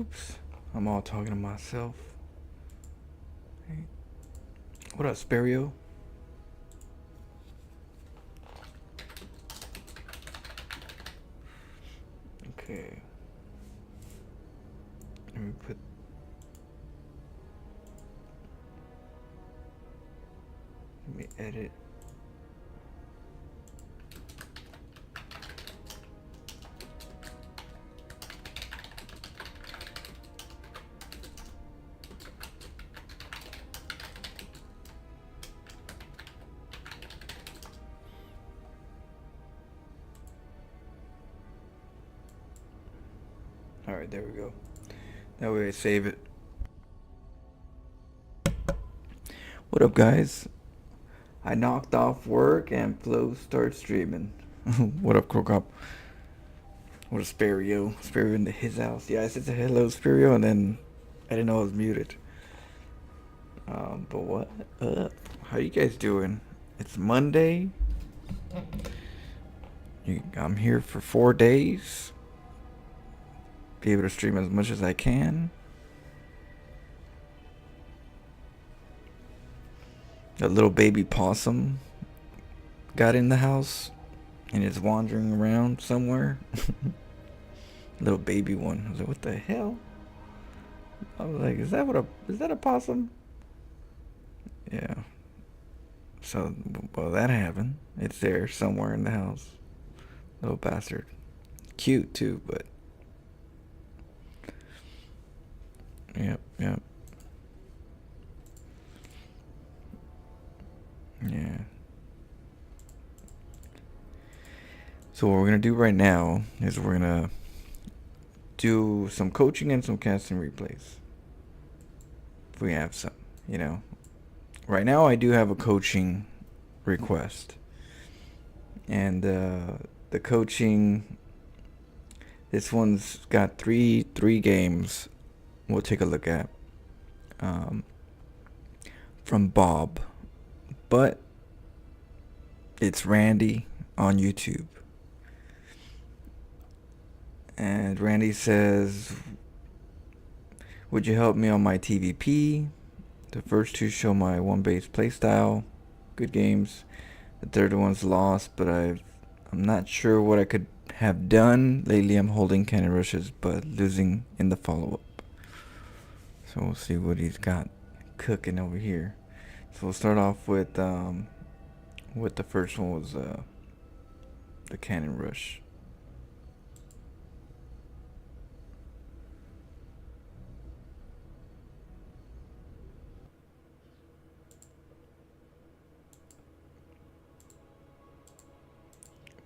Oops. I'm all talking to myself. Hey. What up, Spario? Okay. Let me put. Let me edit. Alright, there we go. That way I save it. What up, guys? I knocked off work and Flo started streaming. What up, Crocop? What a Spario. Spario into his house. Yeah, I said hello, Spario, and then I didn't know I was muted. But what up? How you guys doing? It's Monday. I'm here for 4 days. Be able to stream as much as I can. A little baby possum got in the house and is wandering around somewhere. Little baby one. I was like, what the hell? I was like, is that a possum? Yeah. So, well, that happened. It's there somewhere in the house. Little bastard. Cute too, but. Yep. Yeah. So what we're gonna do right now is we're gonna do some coaching and some casting replays. If we have some, you know. Right now I do have a coaching request. And the coaching, this one's got three games we'll take a look at. From Bob. But it's Randy on YouTube. And Randy says, would you help me on my TVP? The first two show my one base playstyle. Good games. The third one's lost, but I'm not sure what I could have done. Lately I'm holding cannon rushes, but losing in the follow-up. So we'll see what he's got cooking over here. So we'll start off with the first one was the cannon rush.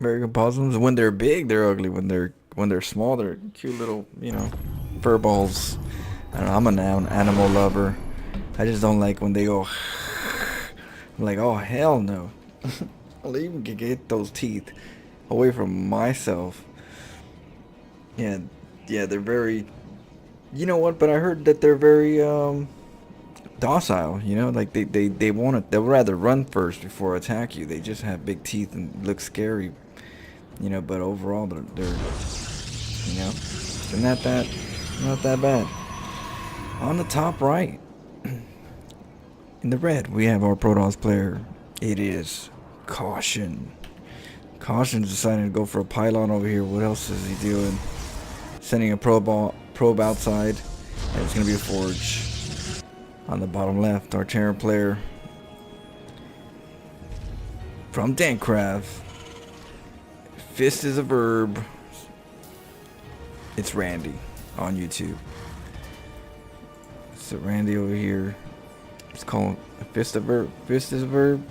American possums, when they're big, they're ugly. When they're small, they're cute little, fur balls. I don't know, I'm an animal lover. I just don't like when they go. I'm like, oh hell no! I'll even get those teeth away from myself. Yeah, they're very. You know what? But I heard that they're very docile. Like they'll rather run first before attack you. They just have big teeth and look scary. But overall they're not that bad. On the top right, in the red, we have our Protoss player. It is Caution. Caution's deciding to go for a pylon over here. What else is he doing? Sending a probe outside, and it's gonna be a forge. On the bottom left, our Terran player from Dancraft. Fist is a verb. It's Randy on YouTube. So Randy over here. Let's call him a fist a verb. Fist is a verb.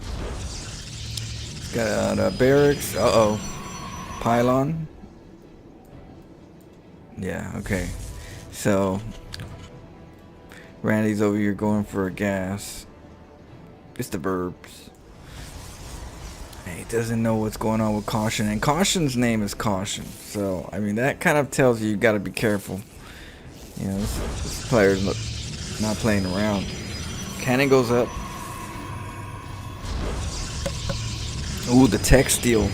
Got a barracks. Pylon. Yeah, okay. So Randy's over here going for a gas. Just the verbs. He doesn't know what's going on with Caution, and Caution's name is Caution. So I mean that kind of tells you got to be careful. This player's not playing around. Cannon goes up. Ooh, the tech steal.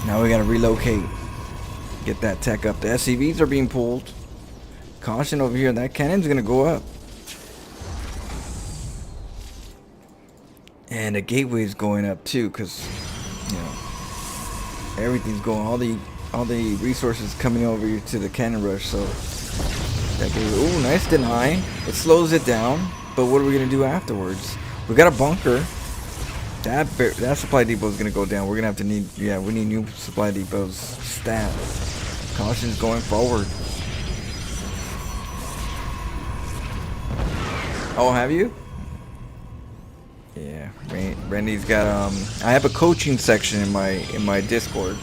Now we gotta relocate. Get that tech up. The SCVs are being pulled. Caution over here. That cannon's gonna go up. And the gateway's going up too, cause you know everything's going. All the resources coming over here to the cannon rush. So that gateway. Ooh, nice deny. It slows it down. But what are we gonna do afterwards? We got a bunker. That supply depot is gonna go down. We're gonna have to need. Yeah, we need new supply depots. Stat. Caution's going forward. Oh, have you? Yeah, Randy's got I have a coaching section in my Discord.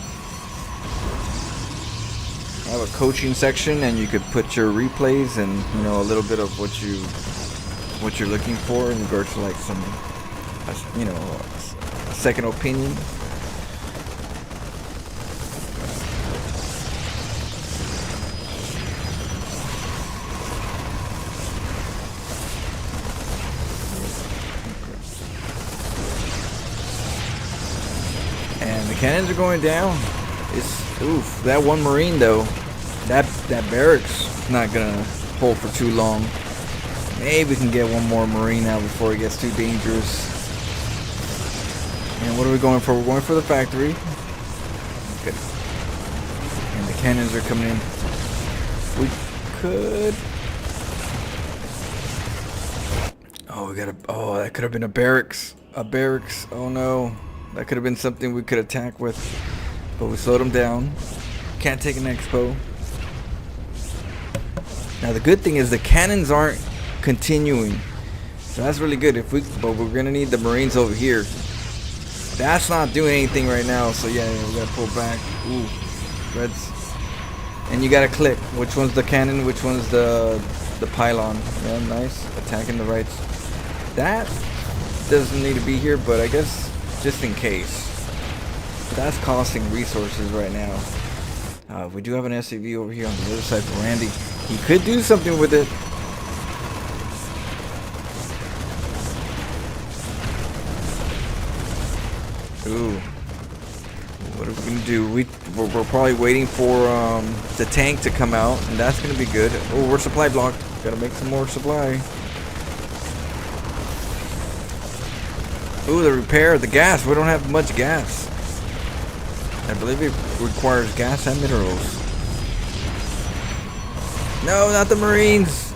I have a coaching section, and you could put your replays and you know a little bit of what you're looking for in regards to like some you know a second opinion. And the cannons are going down. It's oof. That one Marine though, that barracks not gonna hold for too long. Maybe we can get one more Marine out before it gets too dangerous. And what are we going for? We're going for the factory. Good. And the cannons are coming in. We could. Oh, we got a. Oh, that could have been a barracks. A barracks. Oh no. That could have been something we could attack with. But we slowed them down. Can't take an expo. Now the good thing is the cannons aren't continuing. So that's really good. But we're gonna need the Marines over here. That's not doing anything right now. So yeah, we gotta pull back. Ooh, Reds. And you gotta click. Which one's the cannon? Which one's the pylon? Yeah, nice. Attacking the rights. That doesn't need to be here, but I guess just in case. That's costing resources right now. We do have an SCV over here on the other side for Randy. He could do something with it. Ooh. What are we gonna do? We're probably waiting for the tank to come out, and that's gonna be good. Oh, we're supply blocked. Gotta make some more supply. Ooh, the repair, the gas. We don't have much gas. I believe it requires gas and minerals. No, not the Marines.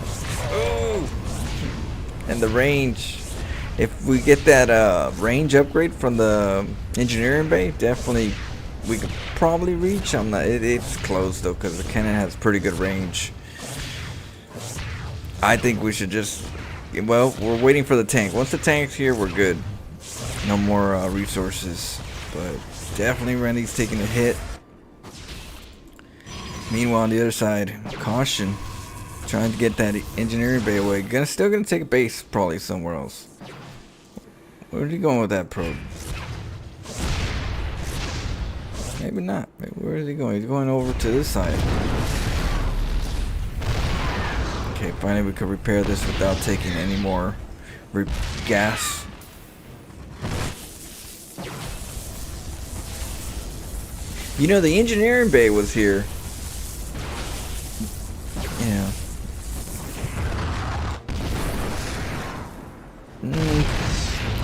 Oh, and the range. If we get that range upgrade from the engineering bay, definitely we could probably reach. I'm not. It's close though because the cannon has pretty good range. I think we should just. Well, we're waiting for the tank. Once the tank's here, we're good. No more resources, but definitely Randy's taking a hit. Meanwhile, on the other side, caution, trying to get that engineering bay away. Still gonna take a base probably somewhere else. Where's he going with that probe? Maybe not. Maybe where is he going? He's going over to this side. Okay, finally we could repair this without taking any more gas. You know, the engineering bay was here. Yeah.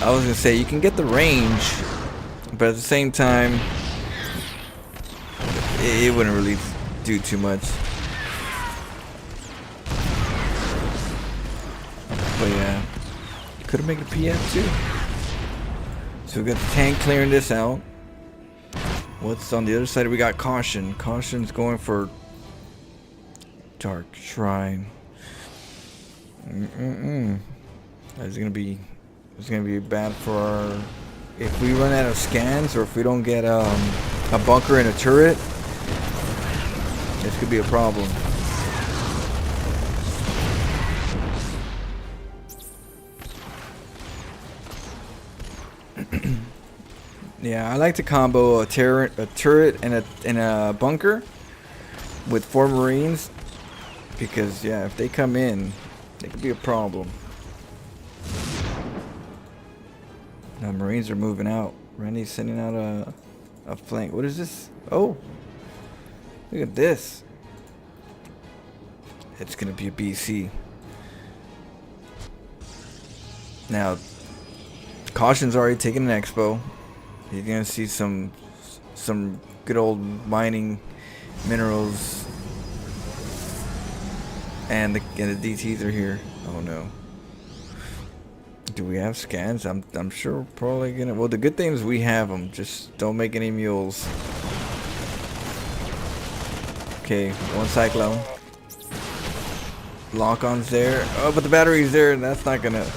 I was gonna say you can get the range, but at the same time, it wouldn't really do too much. But yeah, could have made a PF too. So we got the tank clearing this out. What's on the other side? We got caution. Caution's going for Dark Shrine. It's gonna be bad for our. If we run out of scans, or if we don't get a bunker and a turret, this could be a problem. Yeah, I like to combo a turret, and a bunker with 4 Marines, because yeah, if they come in, it could be a problem. Now Marines are moving out. Randy's sending out a flank. What is this? Oh, look at this. it's gonna be a BC. Now, Caution's already taken an expo. You're gonna see some good old mining minerals, and the DTs are here. Oh no. Do we have scans? I'm sure we're probably gonna. Well, the good thing is we have them. Just don't make any mules. Okay, one cyclone. Lock-on's there. Oh, but the battery's there, and that's not gonna.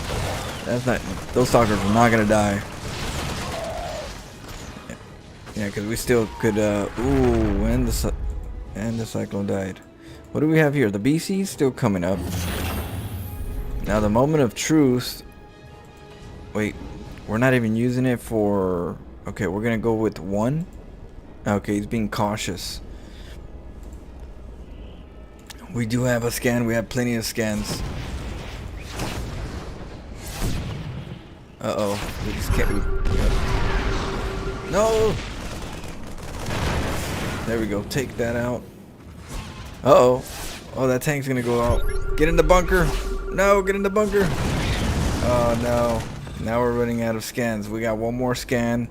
That's not. Those stalkers are not gonna die. Yeah, because we still could. Ooh, and the cyclone died. What do we have here? The BC's still coming up. Now the moment of truth. Wait, we're not even using it for... Okay, we're gonna go with one. Okay, he's being cautious. We do have a scan. We have plenty of scans. Uh-oh. We just can't... No! There we go. Take that out. Uh-oh. Oh, that tank's gonna go out. Get in the bunker. No, get in the bunker. Oh, no. Now we're running out of scans. We got one more scan.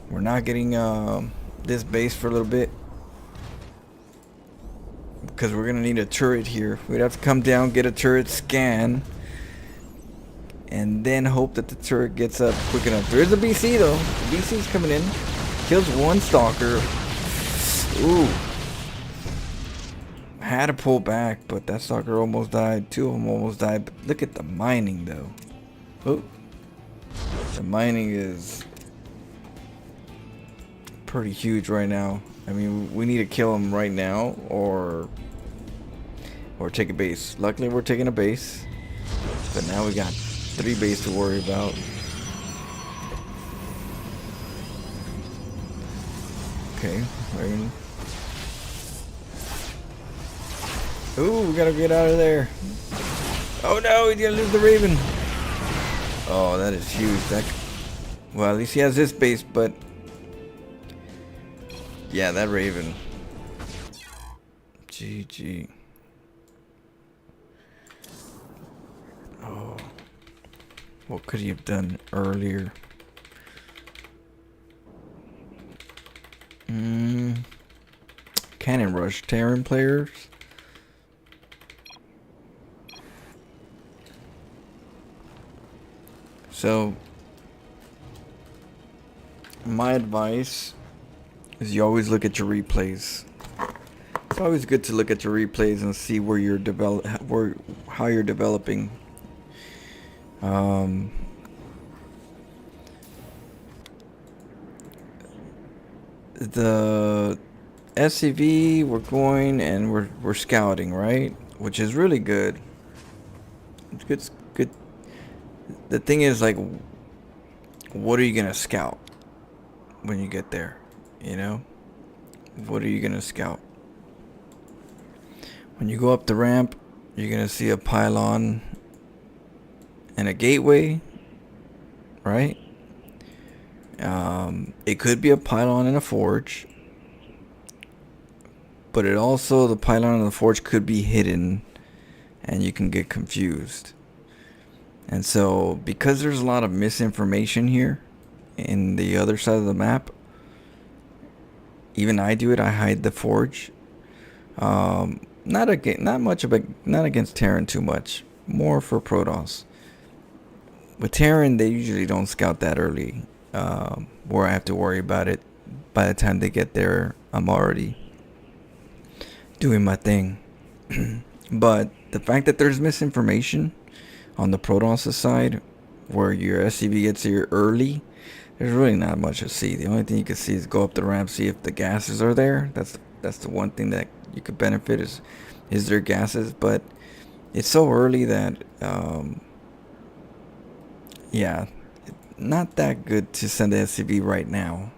We're not getting this base for a little bit, because we're gonna need a turret here. We'd have to come down, get a turret scan, and then hope that the turret gets up quick enough. There's a BC though. The BC's coming in. Kills one stalker. Ooh. Had to pull back, but that stalker almost died. Two of them almost died. But look at the mining though. Oh. The mining is pretty huge right now. I mean, we need to kill him right now, or take a base. Luckily, we're taking a base, but now we got 3 bases to worry about. Okay, Raven. Ooh, we gotta get out of there. Oh no, he's gonna lose the Raven. Oh, that is huge. Well, at least he has this base, but yeah, that Raven. GG. Oh, what could he have done earlier? Cannon rush Terran players. So, my advice is you always look at your replays. It's always good to look at your replays and see where you're how you're developing. The SCV, we're going and we're scouting, right? Which is really good. It's good. The thing is, like, what are you gonna scout when you get there? You know, what are you gonna scout? When you go up the ramp, you're gonna see a pylon and a gateway, right? It could be a pylon and a forge, but the pylon and the forge could be hidden, and you can get confused. And so, because there's a lot of misinformation here in the other side of the map, even I do it. I hide the forge. Not against Terran too much. More for Protoss. With Terran, they usually don't scout that early, where I have to worry about it. By the time they get there, I'm already doing my thing. But the fact that there's misinformation on the Protoss side, where your SCV gets here early, there's really not much to see. The only thing you can see is go up the ramp, see if the gases are there. That's the one thing that you could benefit is there gases. But it's so early that yeah, not that good to send the SCV right now.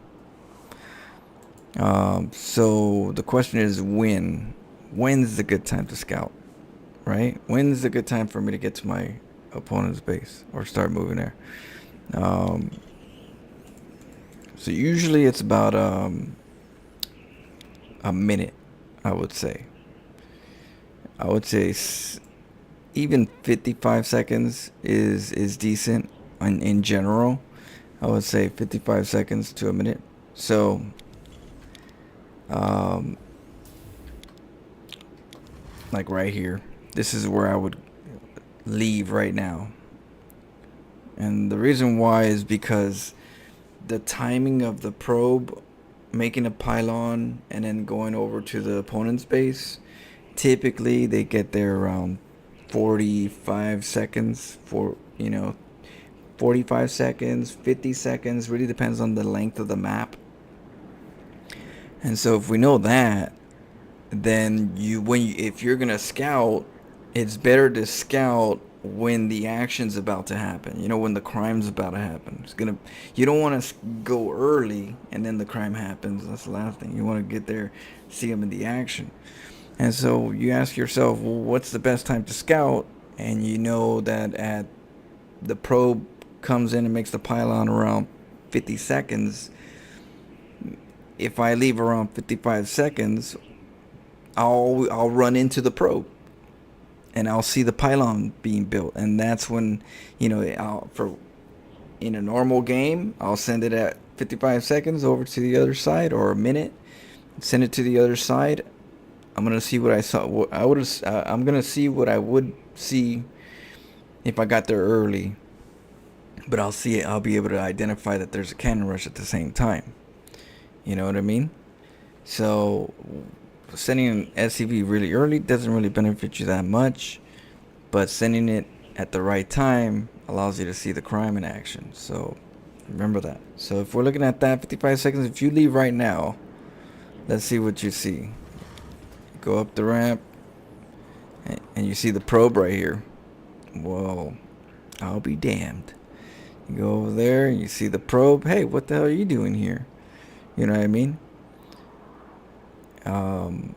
So the question is when's the good time to scout, right? When's a good time for me to get to my opponent's base or start moving there? So usually it's about a minute, I would say. I would say even 55 seconds is decent in general. I would say 55 seconds to a minute. So, um, like right here, this is where I would leave right now. And the reason why is because the timing of the probe making a pylon and then going over to the opponent's base, typically they get there around 45 seconds for, 45 seconds, 50 seconds, really depends on the length of the map. And so if we know that, then if you're gonna scout, it's better to scout when the action's about to happen. When the crime's about to happen. You don't want to go early and then the crime happens. That's the last thing. You want to get there, see them in the action. And so you ask yourself, well, what's the best time to scout? And you know that at the probe comes in and makes the pylon around 50 seconds. If I leave around 55 seconds, I'll run into the probe and I'll see the pylon being built, and that's when, for in a normal game, I'll send it at 55 seconds over to the other side, or a minute, send it to the other side. I'm gonna see what I saw. What I would. I'm gonna see what I would see if I got there early, but I'll see it. I'll be able to identify that there's a cannon rush at the same time. You know what I mean? So sending an SCV really early doesn't really benefit you that much, but sending it at the right time allows you to see the crime in action. So remember that. So if we're looking at that 55 seconds, if you leave right now, let's see what you see. Go up the ramp and you see the probe right here. Whoa, I'll be damned. You go over there and you see the probe. Hey, what the hell are you doing here? You know what I mean? And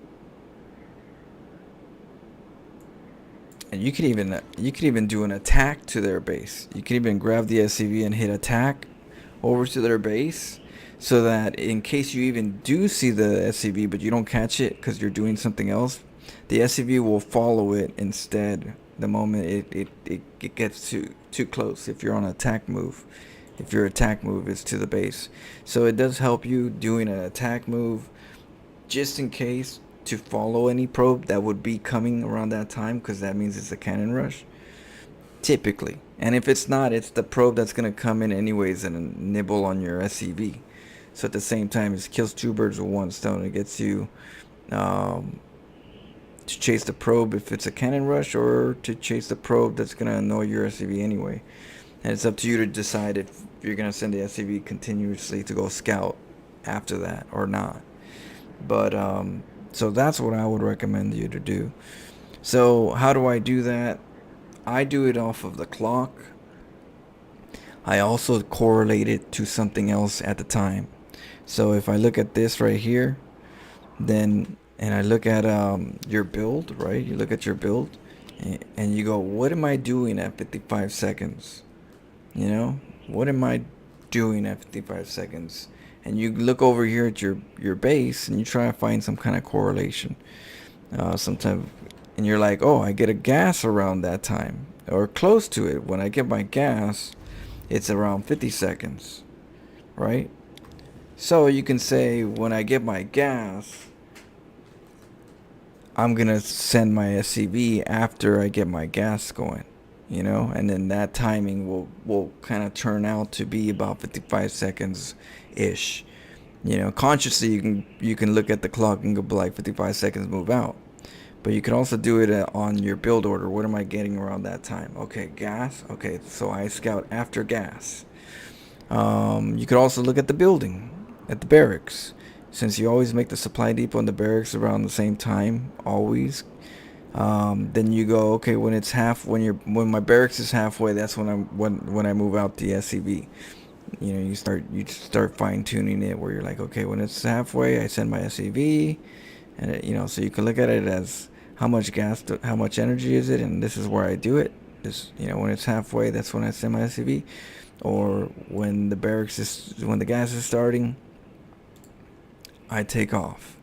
you could even do an attack to their base. You could even grab the SCV and hit attack over to their base, so that in case you even do see the SCV but you don't catch it because you're doing something else, the SCV will follow it instead the moment it gets too close. If you're on an attack move, if your attack move is to the base, so it does help you doing an attack move just in case, to follow any probe that would be coming around that time, because that means it's a cannon rush typically. And if it's not, it's the probe that's going to come in anyways and nibble on your SCV. So at the same time, it kills two birds with one stone. It gets you to chase the probe if it's a cannon rush, or to chase the probe that's going to annoy your SCV anyway. And it's up to you to decide if you're going to send the SCV continuously to go scout after that or not. But so that's what I would recommend you to do. So how do I do that? I do it off of the clock. I also correlate it to something else at the time. So if I look at this right here, then, and I look at your build, right? You look at your build and you go, what am I doing at 55 seconds? What am I doing at 55 seconds? And you look over here at your base and you try to find some kind of correlation. Sometimes, and you're like, oh, I get a gas around that time, or close to it. When I get my gas, it's around 50 seconds, right? So you can say, when I get my gas, I'm gonna send my SCV after I get my gas going, and then that timing will kind of turn out to be about 55 seconds ish. Consciously you can look at the clock and go like 55 seconds, move out. But you can also do it on your build order. What am I getting around that time? Okay, gas. Okay, so I scout after gas. You could also look at the building, at the barracks. Since you always make the supply depot and the barracks around the same time, always, then you go, okay, when my barracks is halfway, that's when I move out the SCV. You start fine tuning it, where you're like, okay, when it's halfway, I send my SCV, and so you can look at it as how much how much energy is it, and this is where I do it. When it's halfway, that's when I send my SCV, or when the gas is starting, I take off.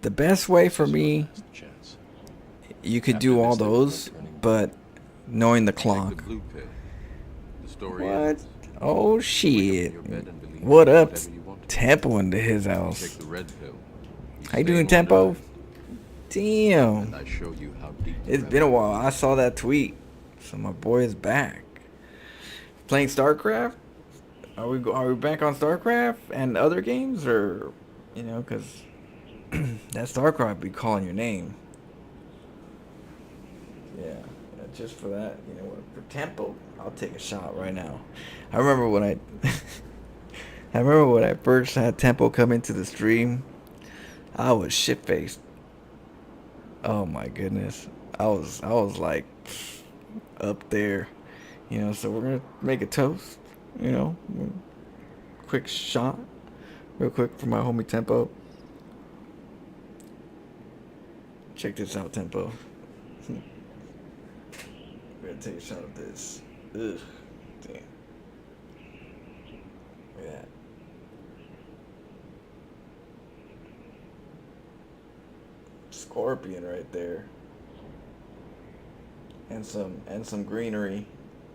The best way for me you could After do all this, there was no those, turning back. but knowing the Take the clock. blue pill. The story What? ends. Oh You wake up in shit! your bed and believe you What can do up, whatever you want. Tempo into his You take house? the red pill. You How you stay in doing, Tempo? Wonderland, and Damn. I show you how deep the It's been a rabbit hole while. I is. saw that tweet. So my boy is back. Playing StarCraft? Are we back on StarCraft and other games, or cuz that StarCraft be calling your name. Yeah, just for that, what? For Tempo, I'll take a shot right now. I remember when I I remember when I first had Tempo come into the stream, I was shit faced. Oh my goodness. I was like up there. So we're gonna make a toast. You know, quick shot, real quick for my homie Tempo. Check this out, Tempo. We're gonna take a shot of this. Ugh, damn. Yeah. Scorpion right there, and some greenery.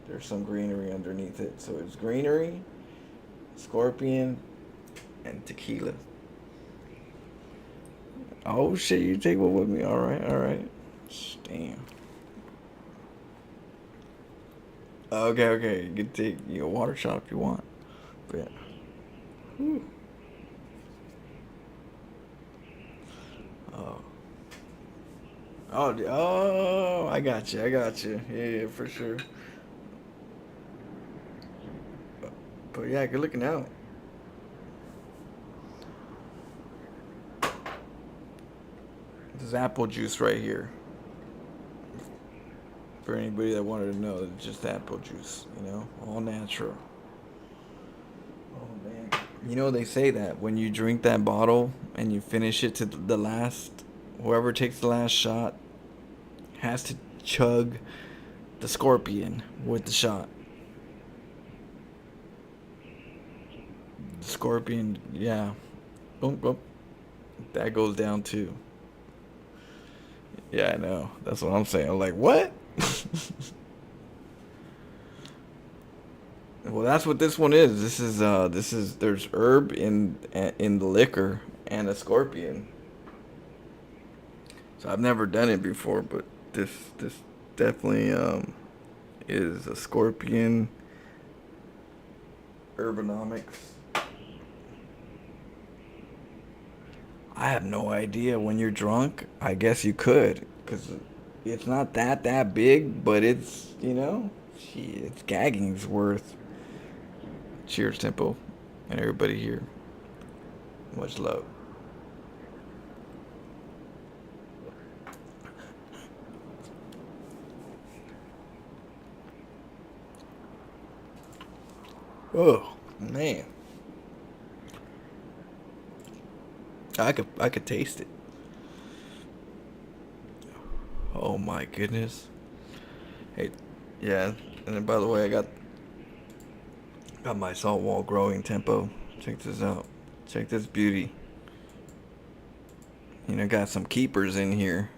There's some greenery underneath it, so it's greenery, scorpion, and tequila. Oh shit! You take one with me? All right, all right. Damn. Okay, okay. You can take a water shot if you want. But yeah. Whew. Oh. Oh, I got you. I got you. Yeah, yeah, for sure. But yeah, good looking out. This is apple juice right here. For anybody that wanted to know, it's just apple juice. All natural. Oh man. They say that when you drink that bottle and you finish it to the last, whoever takes the last shot has to chug the scorpion with the shot. The scorpion, yeah. Boom, boom. That goes down too. Yeah, I know. That's what I'm saying. I'm like, what? Well, that's what this one is. This is there's herb in the liquor and a scorpion. So I've never done it before, but this definitely is a scorpion urbanomics. I have no idea. When you're drunk, I guess you could, cause it's not that big, but it's gagging's worth. Cheers, Tempo, and everybody here. Much love. Oh man, I could taste it. Oh my goodness. Hey, yeah. And then by the way, I got my salt wall growing, Tempo. Check this out. Check this beauty. Got some keepers in here.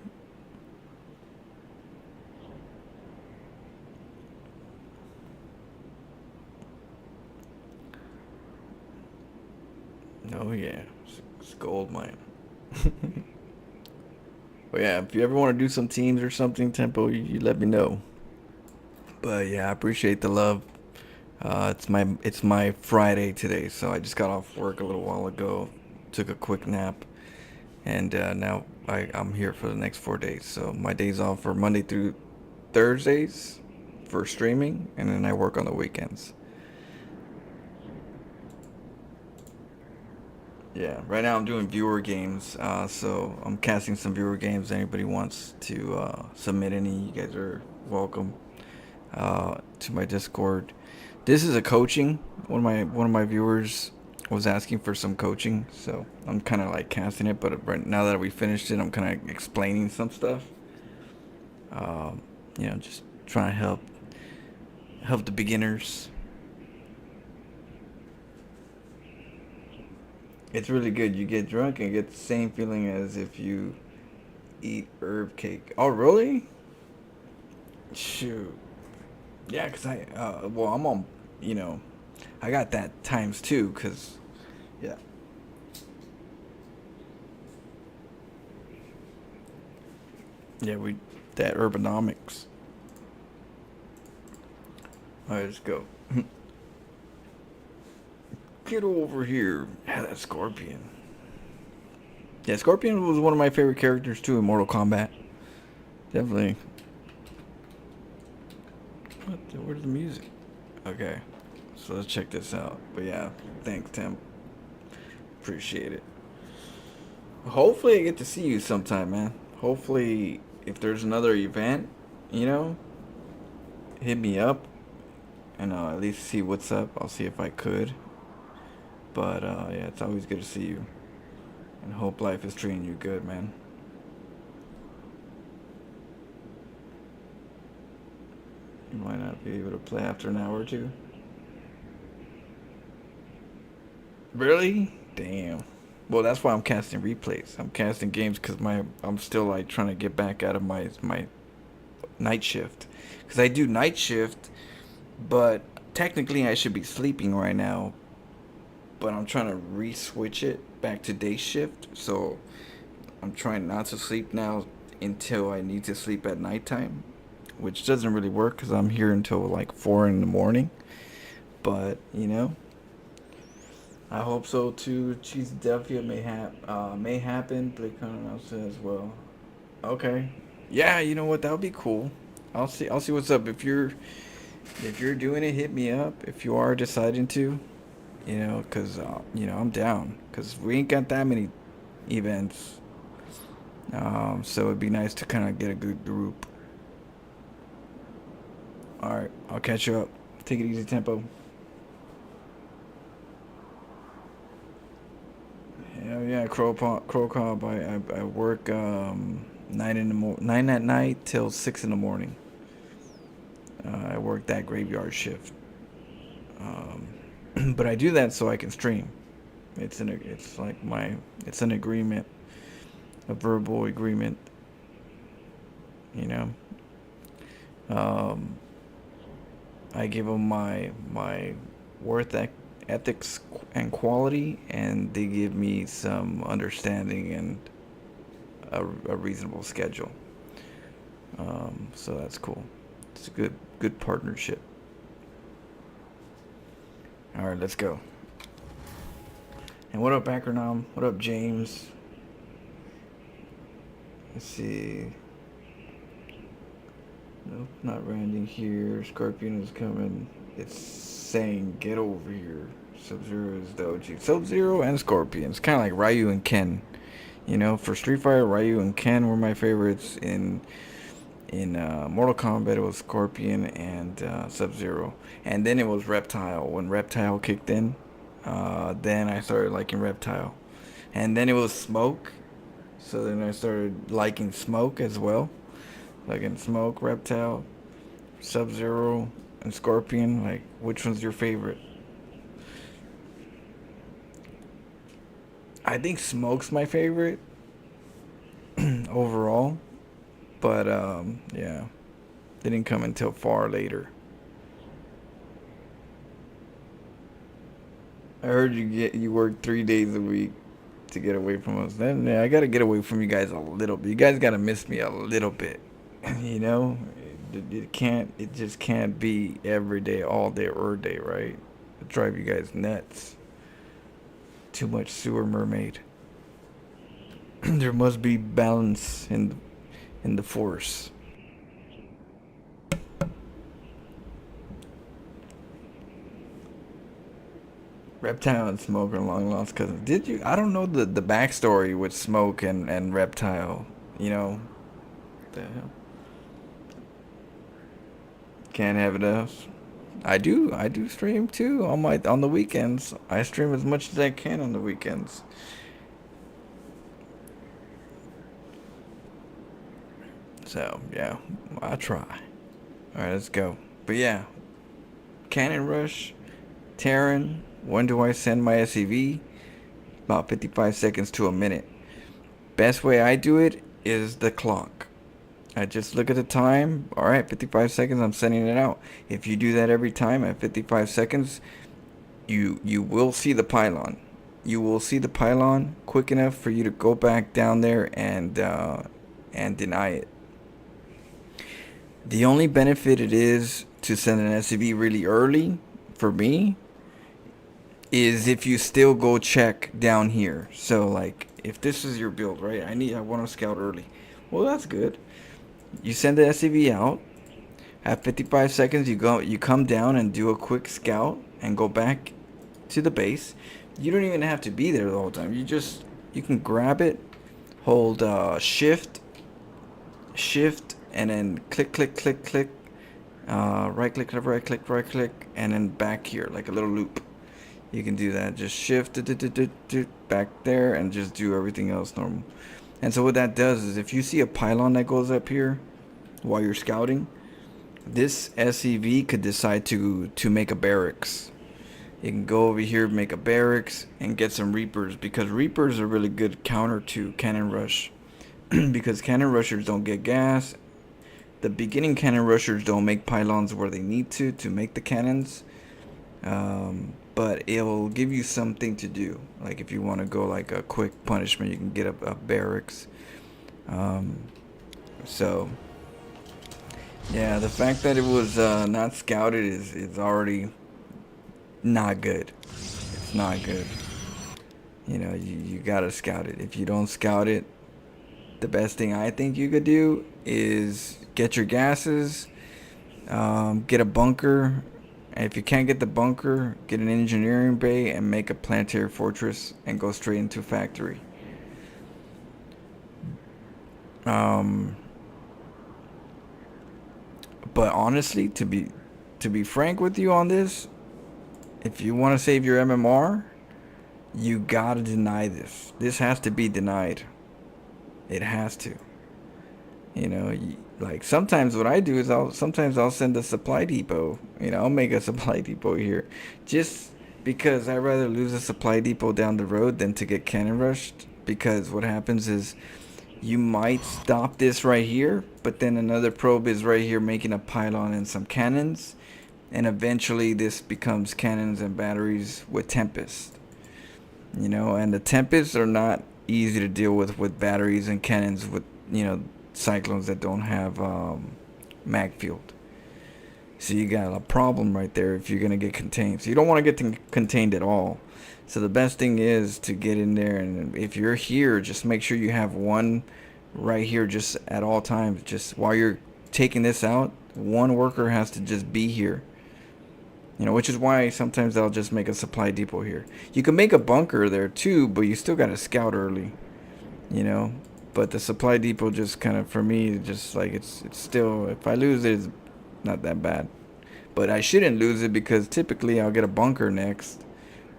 Oh yeah, it's gold mine. But yeah, if you ever want to do some teams or something, Tempo, you let me know. But yeah, I appreciate the love. It's my Friday today, so I just got off work a little while ago, took a quick nap, and now I'm here for the next 4 days. So my days off are Monday through Thursdays for streaming, and then I work on the weekends. Yeah, right now I'm doing viewer games, so I'm casting some viewer games. Anybody wants to submit any, you guys are welcome to my Discord. This is a coaching. One of my viewers was asking for some coaching, so I'm kind of like casting it. But right now that we finished it, I'm kind of explaining some stuff. Um, just trying to help the beginners. It's really good. You get drunk and get the same feeling as if you eat herb cake. Oh, really? Shoot. Yeah, cause well, I'm on, you know, I got that times two, cause, yeah, yeah, that urbanomics. All right, let's go. Get over here. Yeah, that Scorpion. Yeah, Scorpion was one of my favorite characters too in Mortal Kombat. Definitely. Where's the music? Okay, so let's check this out. But yeah, thanks, Tim. Appreciate it. Hopefully, I get to see you sometime, man. Hopefully, if there's another event, you know, hit me up and at least see what's up. I'll see if I could. But yeah, it's always good to see you. And hope life is treating you good, man. You might not be able to play after an hour or two. Really? Damn. Well, that's why I'm casting replays. I'm casting games because I'm still like trying to get back out of my night shift. Because I do night shift, but technically I should be sleeping right now. But I'm trying to re-switch it back to day shift. So I'm trying not to sleep now until I need to sleep at nighttime, which doesn't really work because I'm here until like 4 in the morning. But you know, I hope so too. Cheese Delphia may happen. Blake Connor as well. Okay. Yeah, you know what? That would be cool. I'll see what's up. If you're doing it, hit me up. If you are deciding to, you know, cause you know I'm down. Cause we ain't got that many events. So it'd be nice to kind of get a good group. All right, I'll catch you up. Take it easy, tempo. Hell yeah, Crow Cob. I work 9 at night till 6 in the morning. I work that graveyard shift. But I do that so I can stream. It's like it's an agreement, a verbal agreement. You know. Um, I give them my worth ethics and quality, and they give me some understanding and a reasonable schedule. So that's cool. It's a good partnership. All right, let's go. And what up, Acronym? What up, James? Let's see. Nope, not Randy here. Scorpion is coming. It's saying, get over here. Sub-Zero is the OG. Sub-Zero and Scorpion. It's kind of like Ryu and Ken. You know, for Street Fighter, Ryu and Ken were my favorites. In Mortal Kombat, it was Scorpion and Sub-Zero. And then it was Reptile. When Reptile kicked in, then I started liking Reptile. And then it was Smoke. So then I started liking Smoke as well. Like in Smoke, Reptile, Sub-Zero, and Scorpion. Like, which one's your favorite? I think Smoke's my favorite overall. But, yeah. They didn't come until far later. I heard you work 3 days a week to get away from us. Then yeah, I gotta get away from you guys a little bit. You guys gotta miss me a little bit. You know, it just can't be every day, all day, or day, right? It drive you guys nuts. Too much sewer mermaid. There must be balance in the force. Reptile and Smoke are long lost cousins. Did you? I don't know the backstory with Smoke and Reptile. You know, the hell. Can't have it else. I do stream too on the weekends. I stream as much as I can on the weekends. So yeah, I try. All right, let's go. But yeah, Cannon Rush, Terran. When do I send my SCV? About 55 seconds to a minute. Best way I do it is the clock. I just look at the time. All right, 55 seconds. I'm sending it out. If you do that every time at 55 seconds, you will see the pylon. You will see the pylon quick enough for you to go back down there and deny it. The only benefit it is to send an SCV really early for me is if you still go check down here. So like if this is your build, right? I want to scout early. Well, that's good. You send the SCV out. At 55 seconds, you come down and do a quick scout and go back to the base. You don't even have to be there the whole time. You can grab it, hold shift, and then click, right click, and then back here like a little loop. You can do that. Just shift back there and just do everything else normal. And so what that does is if you see a pylon that goes up here while you're scouting, this SCV could decide to make a barracks. You can go over here, make a barracks, and get some Reapers, because Reapers are really good counter to Cannon Rush. Because Cannon Rushers don't get gas. The beginning Cannon Rushers don't make pylons where they need to make the cannons. But it'll give you something to do. Like if you want to go like a quick punishment, you can get a barracks. So yeah, the fact that it was not scouted is already not good. It's not good. You know, you gotta scout it. If you don't scout it, the best thing I think you could do is get your gases, get a bunker. And if you can't get the bunker, get an engineering bay and make a planetary fortress and go straight into factory. But honestly, to be frank with you on this, if you want to save your MMR, you gotta deny this. This has to be denied. It has to. You know, like sometimes what I do is I'll send a supply depot. You know, I'll make a supply depot here, just because I'd rather lose a supply depot down the road than to get cannon rushed. Because what happens is you might stop this right here, but then another probe is right here making a pylon and some cannons, and eventually this becomes cannons and batteries with Tempest. You know, and the Tempests are not easy to deal with batteries and cannons with, you know, cyclones that don't have mag field. So you got a problem right there if you're gonna get contained. So you don't want to get contained at all. So the best thing is to get in there, and if you're here, just make sure you have one right here just at all times. Just while you're taking this out, one worker has to just be here. You know, which is why sometimes I'll just make a supply depot here. You can make a bunker there too, but you still got to scout early. You know, but the supply depot just kind of, for me, just like it's still, if I lose it, it's not that bad. But I shouldn't lose it because typically I'll get a bunker next,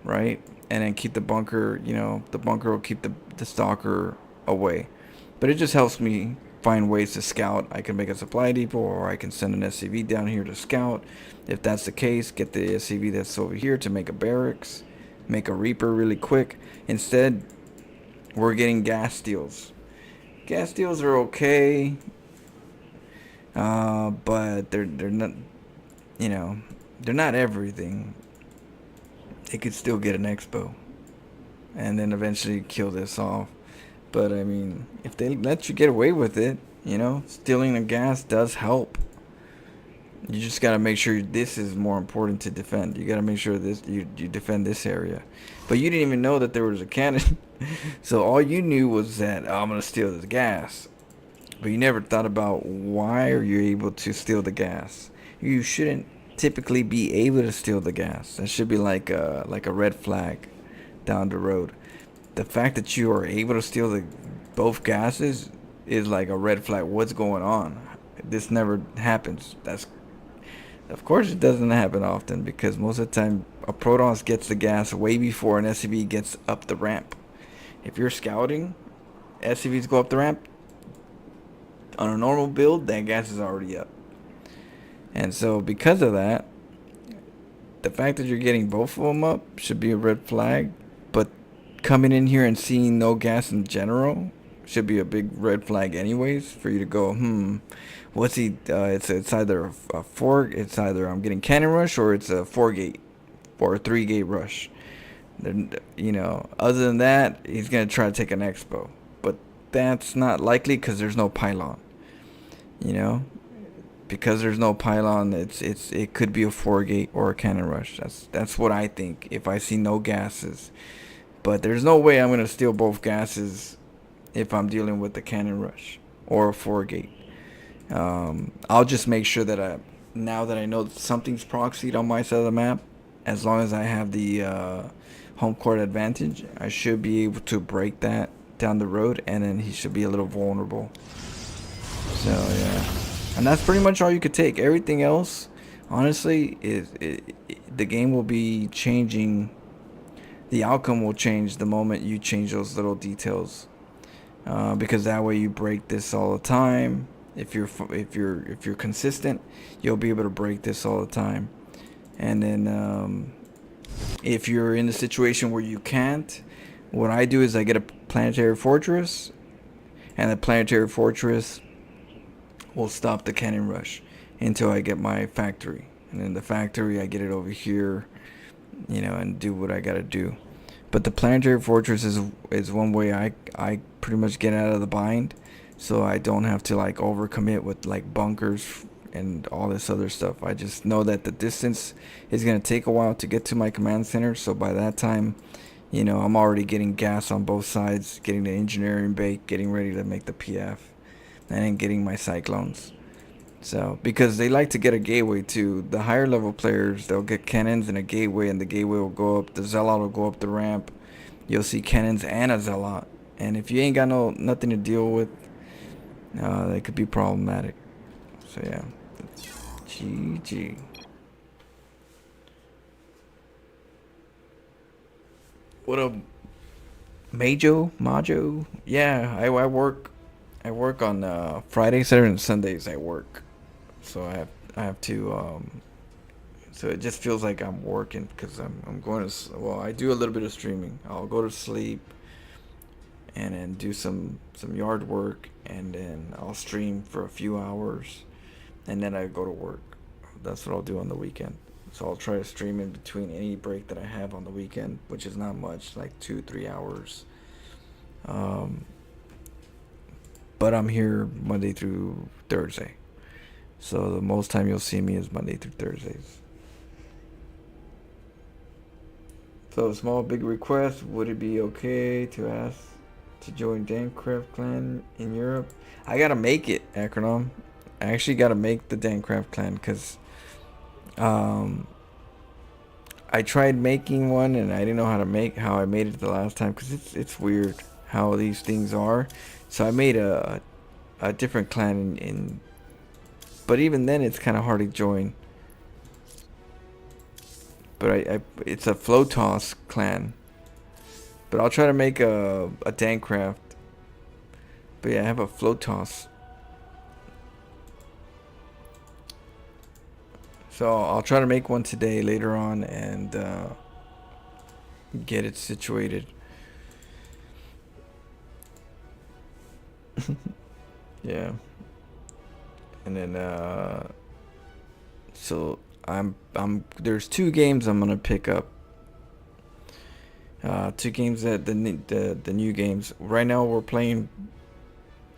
right? And then keep the bunker, you know, the bunker will keep the stalker away. But it just helps me find ways to scout. I can make a supply depot, or I can send an SCV down here to scout. If that's the case, get the SCV that's over here to make a barracks, make a Reaper really quick. Instead, we're getting gas steals. Gas steals are okay, but they're not, you know, they're not everything. They could still get an expo, and then eventually kill this off. But I mean, if they let you get away with it, you know, stealing the gas does help. You just gotta make sure this is more important to defend. You gotta make sure this you defend this area. But you didn't even know that there was a cannon. So all you knew was that, oh, I'm gonna steal this gas. But you never thought about why are you able to steal the gas. You shouldn't typically be able to steal the gas. That should be like a red flag down the road. The fact that you are able to steal both gases is like a red flag. What's going on? This never happens. Of course it doesn't happen often, because most of the time a Protoss gets the gas way before an SCV gets up the ramp. If you're scouting, SCVs go up the ramp, on a normal build, that gas is already up. And so because of that, the fact that you're getting both of them up should be a red flag. But coming in here and seeing no gas in general should be a big red flag anyways for you to go, what's he? It's either a four. It's either I'm getting cannon rush or it's a 4 gate or a 3 gate rush. Then, other than that, he's gonna try to take an expo, but that's not likely because there's no pylon. You know, because there's no pylon, it could be a 4 gate or a cannon rush. That's what I think if I see no gases. But there's no way I'm gonna steal both gases if I'm dealing with the cannon rush or a 4 gate. I'll just make sure that now that I know something's proxied on my side of the map, as long as I have the home court advantage, I should be able to break that down the road, and then he should be a little vulnerable. So yeah, and that's pretty much all you could take. Everything else, honestly, the game will be changing. The outcome will change the moment you change those little details, because that way you break this all the time. If you're consistent, you'll be able to break this all the time. And then if you're in a situation where you can't, what I do is I get a planetary fortress, and the planetary fortress will stop the cannon rush until I get my factory. And then the factory, I get it over here, and do what I gotta do. But the planetary fortress is one way I pretty much get out of the bind, so I don't have to like overcommit with like bunkers and all this other stuff. I just know that the distance is gonna take a while to get to my command center. So by that time, I'm already getting gas on both sides, getting the engineering bake, getting ready to make the PF, and then getting my cyclones. So, because they like to get a gateway too. The higher level players, they'll get cannons and a gateway, and the gateway will go up. The zealot will go up the ramp. You'll see cannons and a zealot. And if you ain't got nothing to deal with, that could be problematic. So yeah, GG. What up, Majo? Yeah, I work. I work on Friday, Saturday, and Sundays. I work. So I have to so it just feels like I'm working because I'm going to, well, I do a little bit of streaming. I'll go to sleep and then do some yard work, and then I'll stream for a few hours, and then I go to work. That's what I'll do on the weekend. So I'll try to stream in between any break that I have on the weekend, which is not much, like 2-3 hours. But I'm here Monday through Thursday. So the most time you'll see me is Monday through Thursdays. So small big request, would it be okay to ask to join Dancraft clan in Europe? I gotta make it, Acronym. I actually gotta make the Dancraft clan because I tried making one and I didn't know how I made it the last time, because it's weird how these things are. So I made a different clan in but even then it's kind of hard to join. But it's a Flotos clan. But I'll try to make a Dancraft. But yeah, I have a Flotos. So I'll try to make one today later on and get it situated. Yeah. And then so I'm there's 2 games I'm gonna pick up. 2 games that the new games. Right now we're playing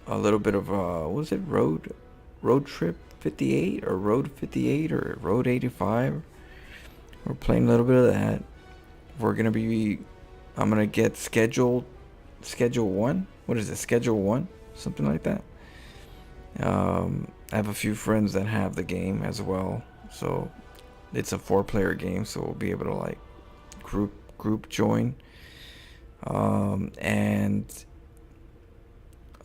a little bit of what was it, Road Trip 58 or Road 58 or Road 85. We're playing a little bit of that. I'm gonna get Schedule 1. What is it? Schedule 1, something like that. I have a few friends that have the game as well, so it's a 4-player game, so we'll be able to like group join. And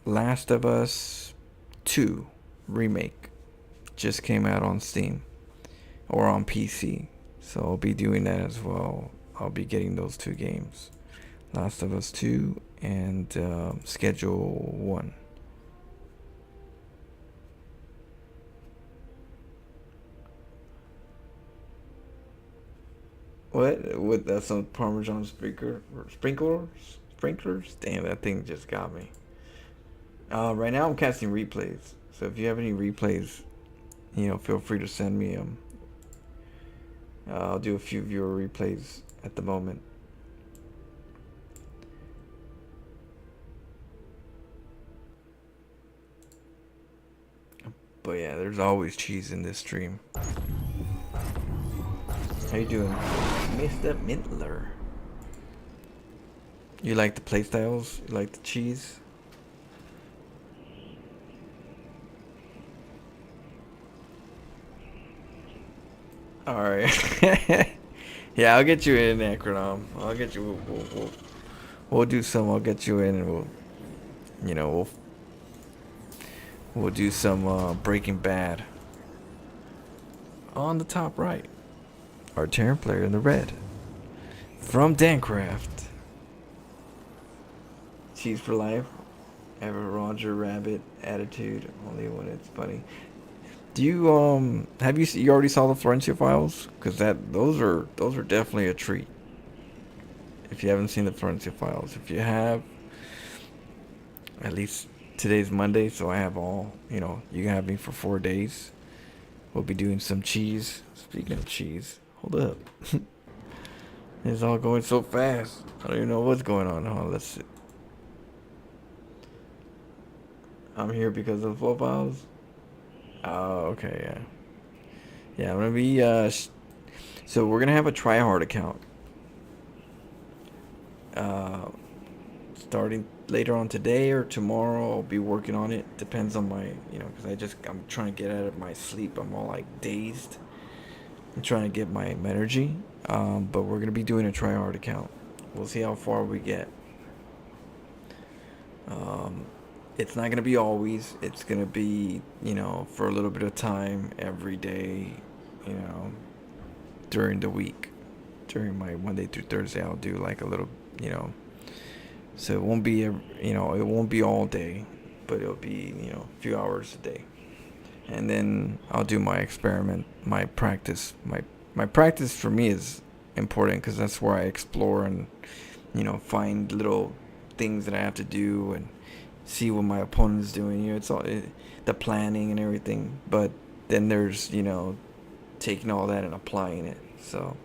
Last of Us 2 remake just came out on Steam or on PC, so I'll be doing that as well. I'll be getting those 2 games, Last of Us 2 and Schedule 1. What? With some Parmesan sprinklers? Damn, that thing just got me. Right now I'm casting replays. So if you have any replays, feel free to send me them. I'll do a few viewer replays at the moment. But yeah, there's always cheese in this stream. How you doing, Mr. Mintler? You like the playstyles? You like the cheese? Alright. Yeah, I'll get you in, Acronym. I'll get you. We'll do some. I'll get you in, and we'll do some Breaking Bad. On the top right, our Terran player in the red. From StarCraft. Cheese for life. Have a Roger Rabbit attitude. Only when it's funny. Do you have you already saw the Florencia Files? Because those are definitely a treat. If you haven't seen the Florencia Files, if you have, at least today's Monday, so I have all. You can have me for 4 days. We'll be doing some cheese. Speaking of cheese, hold up. It's all going so fast. I don't even know what's going on. Oh, let's see. I'm here because of the files. Oh, okay, yeah. Yeah, I'm gonna be, so we're gonna have a tryhard account. Uh, Starting later on today or tomorrow, I'll be working on it. Depends on my, because I'm trying to get out of my sleep. I'm all like dazed. I'm trying to get my energy. But we're gonna be doing a tryhard account. We'll see how far we get. It's not gonna be always. It's gonna be, for a little bit of time every day, you know, during the week. During my Monday through Thursday, I'll do like a little, so it won't be, it won't be all day, but it'll be, a few hours a day. And then I'll do my experiment, my practice. My practice for me is important because that's where I explore and, find little things that I have to do and see what my opponent's doing. It's all the planning and everything. But then there's, taking all that and applying it. So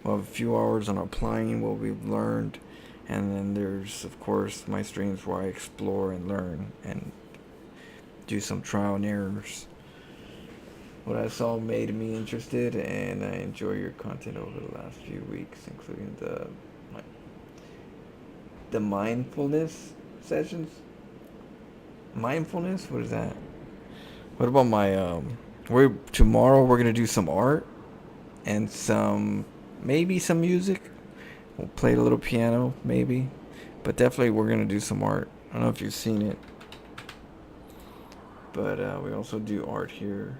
we'll have a few hours on applying what we've learned. And then there's, of course, my streams where I explore and learn and do some trial and errors. What I saw made me interested, and I enjoy your content over the last few weeks, including the mindfulness sessions. Mindfulness? What is that? What about my tomorrow we're gonna do some art and maybe some music. We'll play a little piano, maybe, but definitely we're gonna do some art. I don't know if you've seen it, but we also do art here.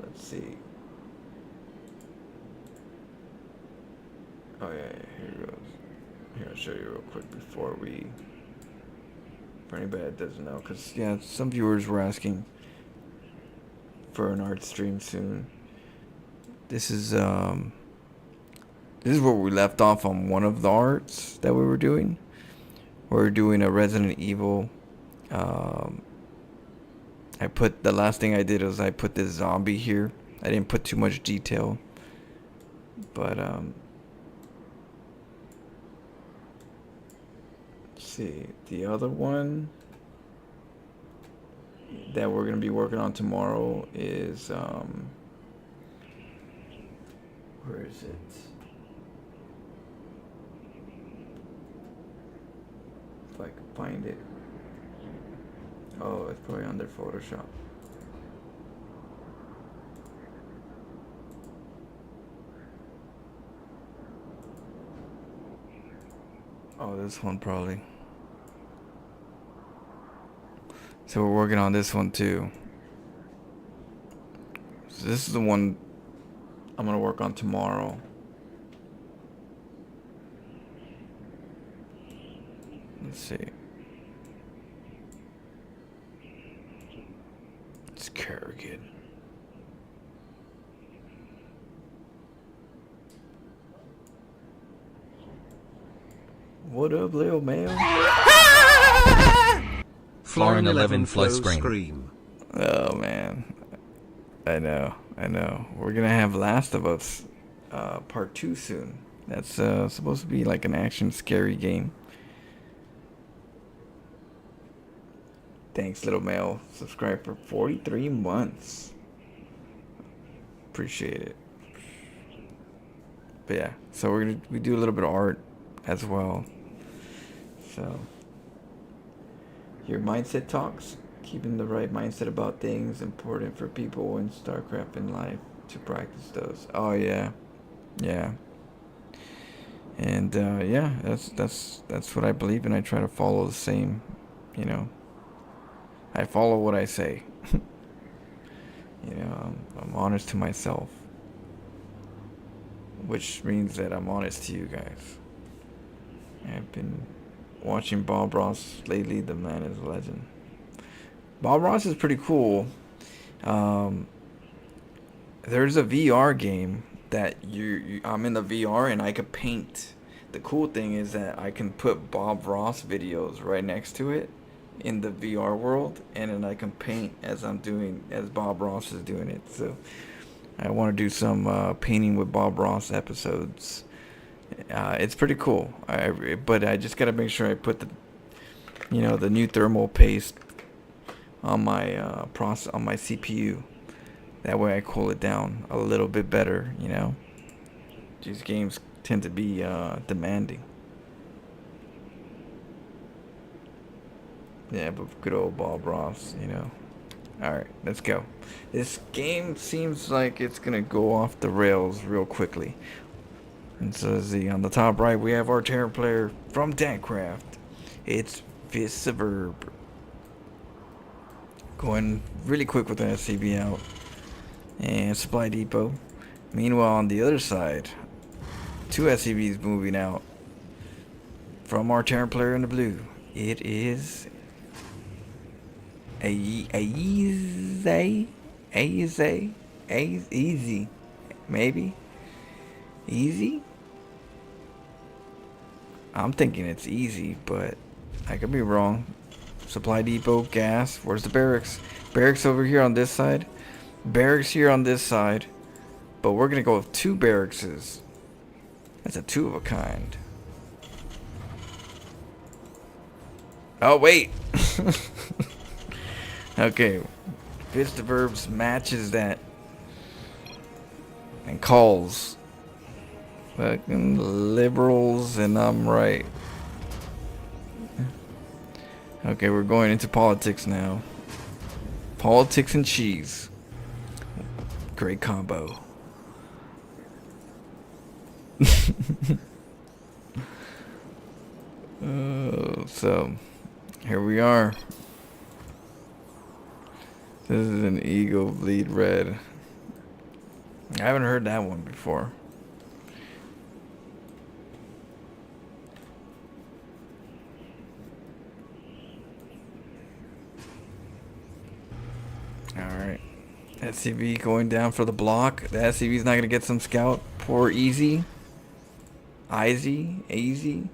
Let's see. Oh yeah, here it goes. Here, I'll show you real quick before we. For anybody that doesn't know, because yeah, some viewers were asking for an art stream soon. This is where we left off on one of the arts that we were doing. We're doing a Resident Evil. The last thing I did was I put this zombie here. I didn't put too much detail, but let's see, the other one that we're gonna be working on tomorrow is where is it? If I can find it. Oh, it's probably under Photoshop. Oh, this one probably. So we're working on this one too. So this is the one I'm gonna work on tomorrow. Let's see. It's Kerrigan. What up, little male? Florin 11 flow scream. Oh man, I know. We're gonna have Last of Us, part 2 soon. That's supposed to be like an action scary game. Thanks, little male. Subscribe for 43 months. Appreciate it. But yeah, so we do a little bit of art as well. So your mindset talks, keeping the right mindset about things important for people in StarCraft in life to practice those. Oh yeah, yeah. And yeah, that's what I believe in. I try to follow the same, you know. I follow what I say. You know, I'm honest to myself, which means that I'm honest to you guys. I've been watching Bob Ross lately. The man is a legend. Bob Ross is pretty cool. There's a VR game that I'm in the VR and I could paint. The cool thing is that I can put Bob Ross videos right next to it in the VR world, and then I can paint as Bob Ross is doing it. So I want to do some painting with Bob Ross episodes. It's pretty cool. But I just gotta make sure I put the new thermal paste on my on my CPU. That way I cool it down a little bit better. You know, these games tend to be demanding. Yeah, but good old Bob Ross, you know. Alright, let's go. This game seems like it's gonna go off the rails real quickly. And so on the top right, we have our Terran player from StarCraft. It's Fists of Herb. Going really quick with the SCV out. And Supply Depot. Meanwhile, on the other side, 2 SCVs moving out. From our Terran player in the blue. It is easy, maybe easy. I'm thinking it's easy, but I could be wrong. Supply depot, gas. Where's the barracks? Barracks over here on this side. Barracks here on this side. But we're gonna go with 2 barracks. That's a 2 of a kind. Oh wait. Okay, Fist of Herbs matches that and calls fucking liberals, and I'm right. Okay, we're going into politics now. Politics and cheese. Great combo. So here we are. This is an Eagle Bleed Red. I haven't heard that one before. Alright. SCV going down for the block. The SCV's not going to get some scout. Poor Easy. Easy.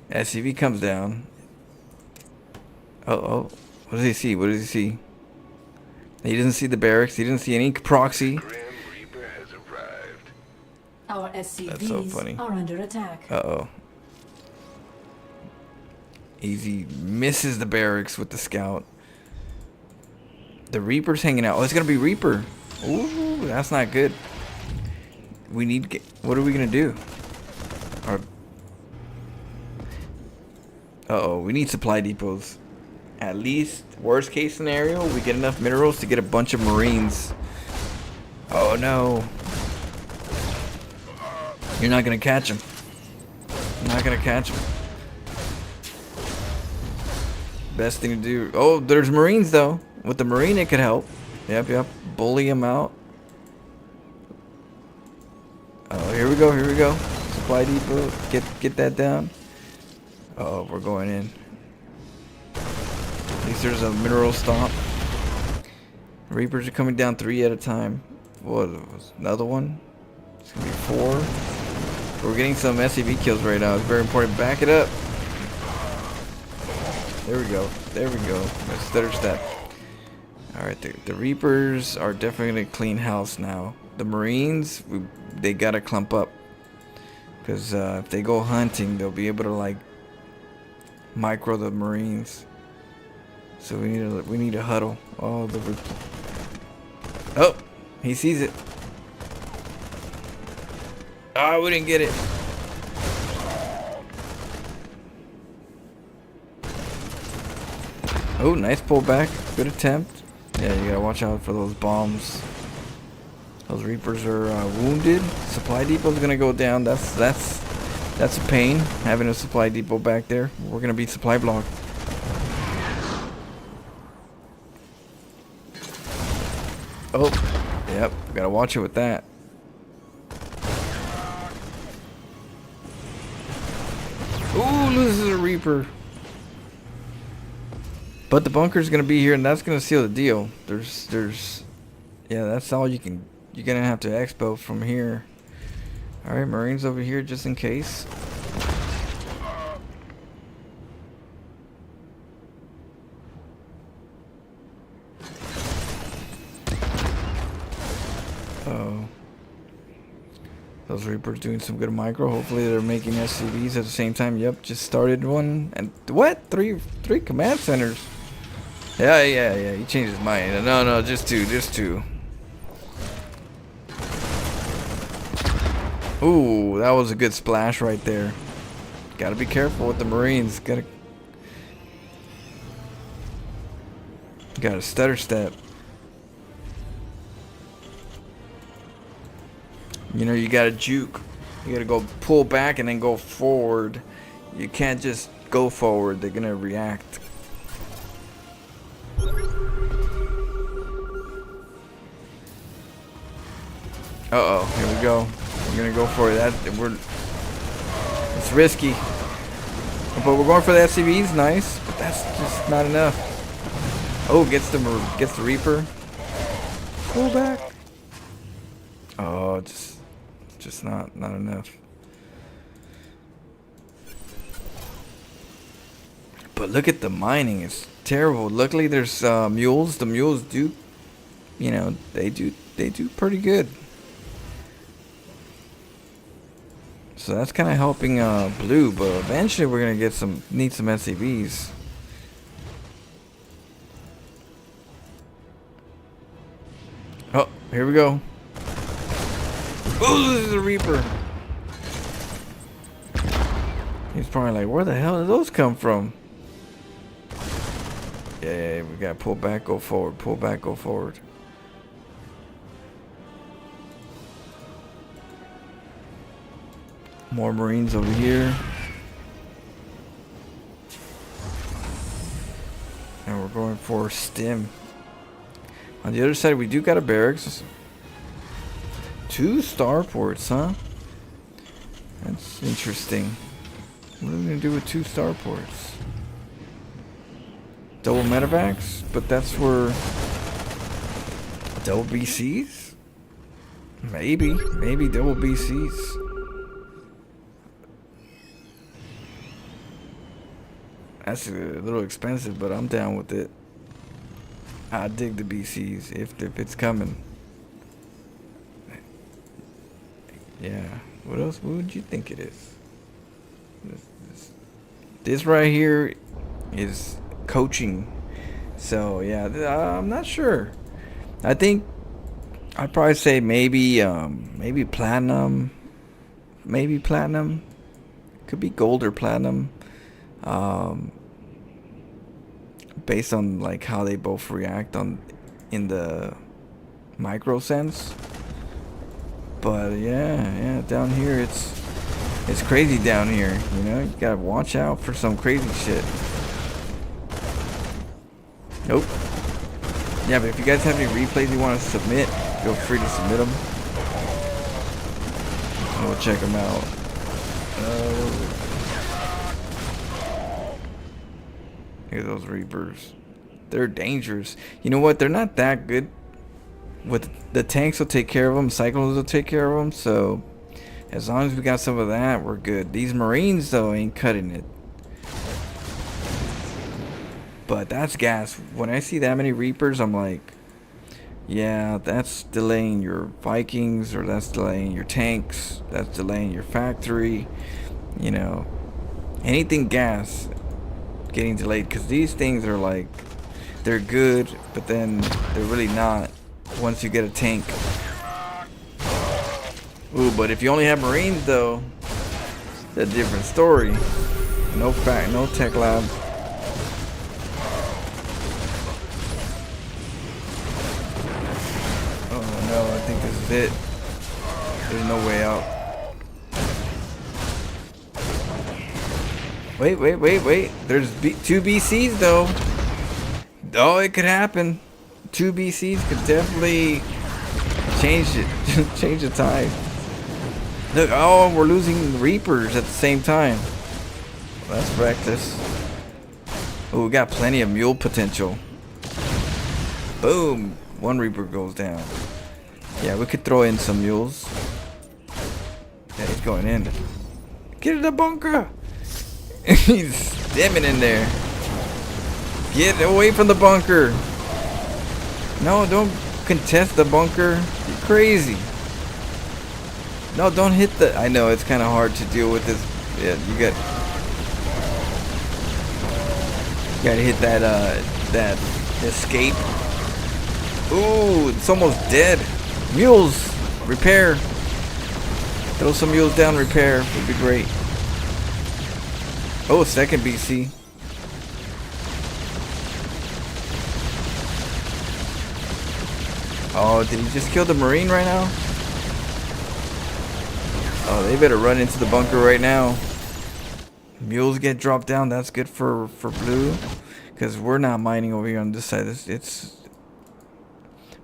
SCV comes down. Oh. What does he see? He doesn't see the barracks. He doesn't see any proxy. Our SCVs That's so funny. are under attack. Uh-oh. Easy misses the barracks with the scout. The Reaper's hanging out. Oh, it's going to be Reaper. Ooh, that's not good. We need... What are we going to do? Uh-oh, we need supply depots. At least, worst case scenario, we get enough minerals to get a bunch of Marines. Oh no. You're not gonna catch him. Best thing to do. Oh, there's Marines though. With the Marine it could help. Yep. Bully him out. Oh, here we go. Supply depot. Get that down. Uh-oh, we're going in. At least there's a mineral stomp. Reapers are coming down 3 at a time. What? Another one? It's gonna be 4. We're getting some SCV kills right now. It's very important. Back it up. There we go. There we go. That's stutter step. Alright, the Reapers are definitely going to clean house now. The Marines, they got to clump up. Because if they go hunting, they'll be able to, like, micro the Marines. So we need to huddle. Oh, oh, he sees it. Oh, we didn't get it. Oh, nice pullback. Good attempt. Yeah, you gotta watch out for those bombs. Those Reapers are wounded. Supply depot's gonna go down. That's a pain, having a supply depot back there. We're gonna be supply blocked. Oh, yep. Gotta watch it with that. Ooh, this is a Reaper. But the bunker's gonna be here, and that's gonna seal the deal. Yeah, that's all you can. You're gonna have to expo from here. All right, Marines over here just in case. Oh, those Reapers doing some good micro. Hopefully they're making SCVs at the same time. Yep, just started one. And what? Three command centers. Yeah. He changed his mind. No, just two. Ooh, that was a good splash right there. Gotta be careful with the Marines. Gotta stutter step. You know, you gotta juke. You gotta go pull back and then go forward. You can't just go forward. They're gonna react. Uh-oh, here we go. We're gonna go for it. It's risky. But we're going for the SCVs, nice. But that's just not enough. Oh, gets the Reaper. Pull back. Oh, just not enough. But look at the mining, it's terrible. Luckily there's mules. The mules do, you know, they do pretty good. So that's kind of helping blue, but eventually we're gonna need some SCVs. Oh, here we go. Oh, this is a Reaper. He's probably like, where the hell did those come from? Yeah, we gotta pull back, go forward. Pull back, go forward. More Marines over here. And we're going for stim. On the other side, we do got a barracks. 2 starports, huh? That's interesting. What are we gonna do with 2 starports? Double medevacs? But that's for double BCs? Maybe double BCs. That's a little expensive, but I'm down with it. I dig the BCs if it's coming. Yeah. What else? What would you think it is? This right here is coaching. So yeah, I'm not sure. I think I'd probably say maybe platinum. Maybe platinum. Could be gold or platinum. Based on like how they both react in the micro sense. But yeah, down here it's crazy down here, you know. You gotta watch out for some crazy shit. Nope. Yeah, but if you guys have any replays you want to submit, feel free to submit them. And we'll check them out. Here's those Reapers. They're dangerous. You know what? They're not that good. With the tanks will take care of them. Cyclones will take care of them. So As long as we got some of that, we're good. These Marines, though, ain't cutting it. But that's gas. When I see that many Reapers, I'm like, yeah, that's delaying your Vikings, or that's delaying your tanks, that's delaying your factory. You know, anything gas getting delayed, because these things are like, they're good, but then they're really not once you get a tank. Ooh, but if you only have Marines, though, it's a different story. No tech lab. Oh no, I think this is it. There's no way out. Wait. There's two BCs, though. Oh, it could happen. Two BCs could definitely change it. Change the tide. Look, oh, we're losing Reapers at the same time. Well, that's reckless. Oh, we got plenty of mule potential. Boom. One Reaper goes down. Yeah, we could throw in some mules. Yeah, he's going in. Get in the bunker. He's stimming in there. Get away from the bunker. No, don't contest the bunker. You're crazy. No, don't hit the... I know, it's kind of hard to deal with this. Yeah, you gotta hit that escape. Ooh, it's almost dead. Mules, repair. Throw some mules down, repair. Would be great. Oh, second BC. Oh, did he just kill the Marine right now? Oh, they better run into the bunker right now. Mules get dropped down. That's good for blue, because we're not mining over here on this side. It's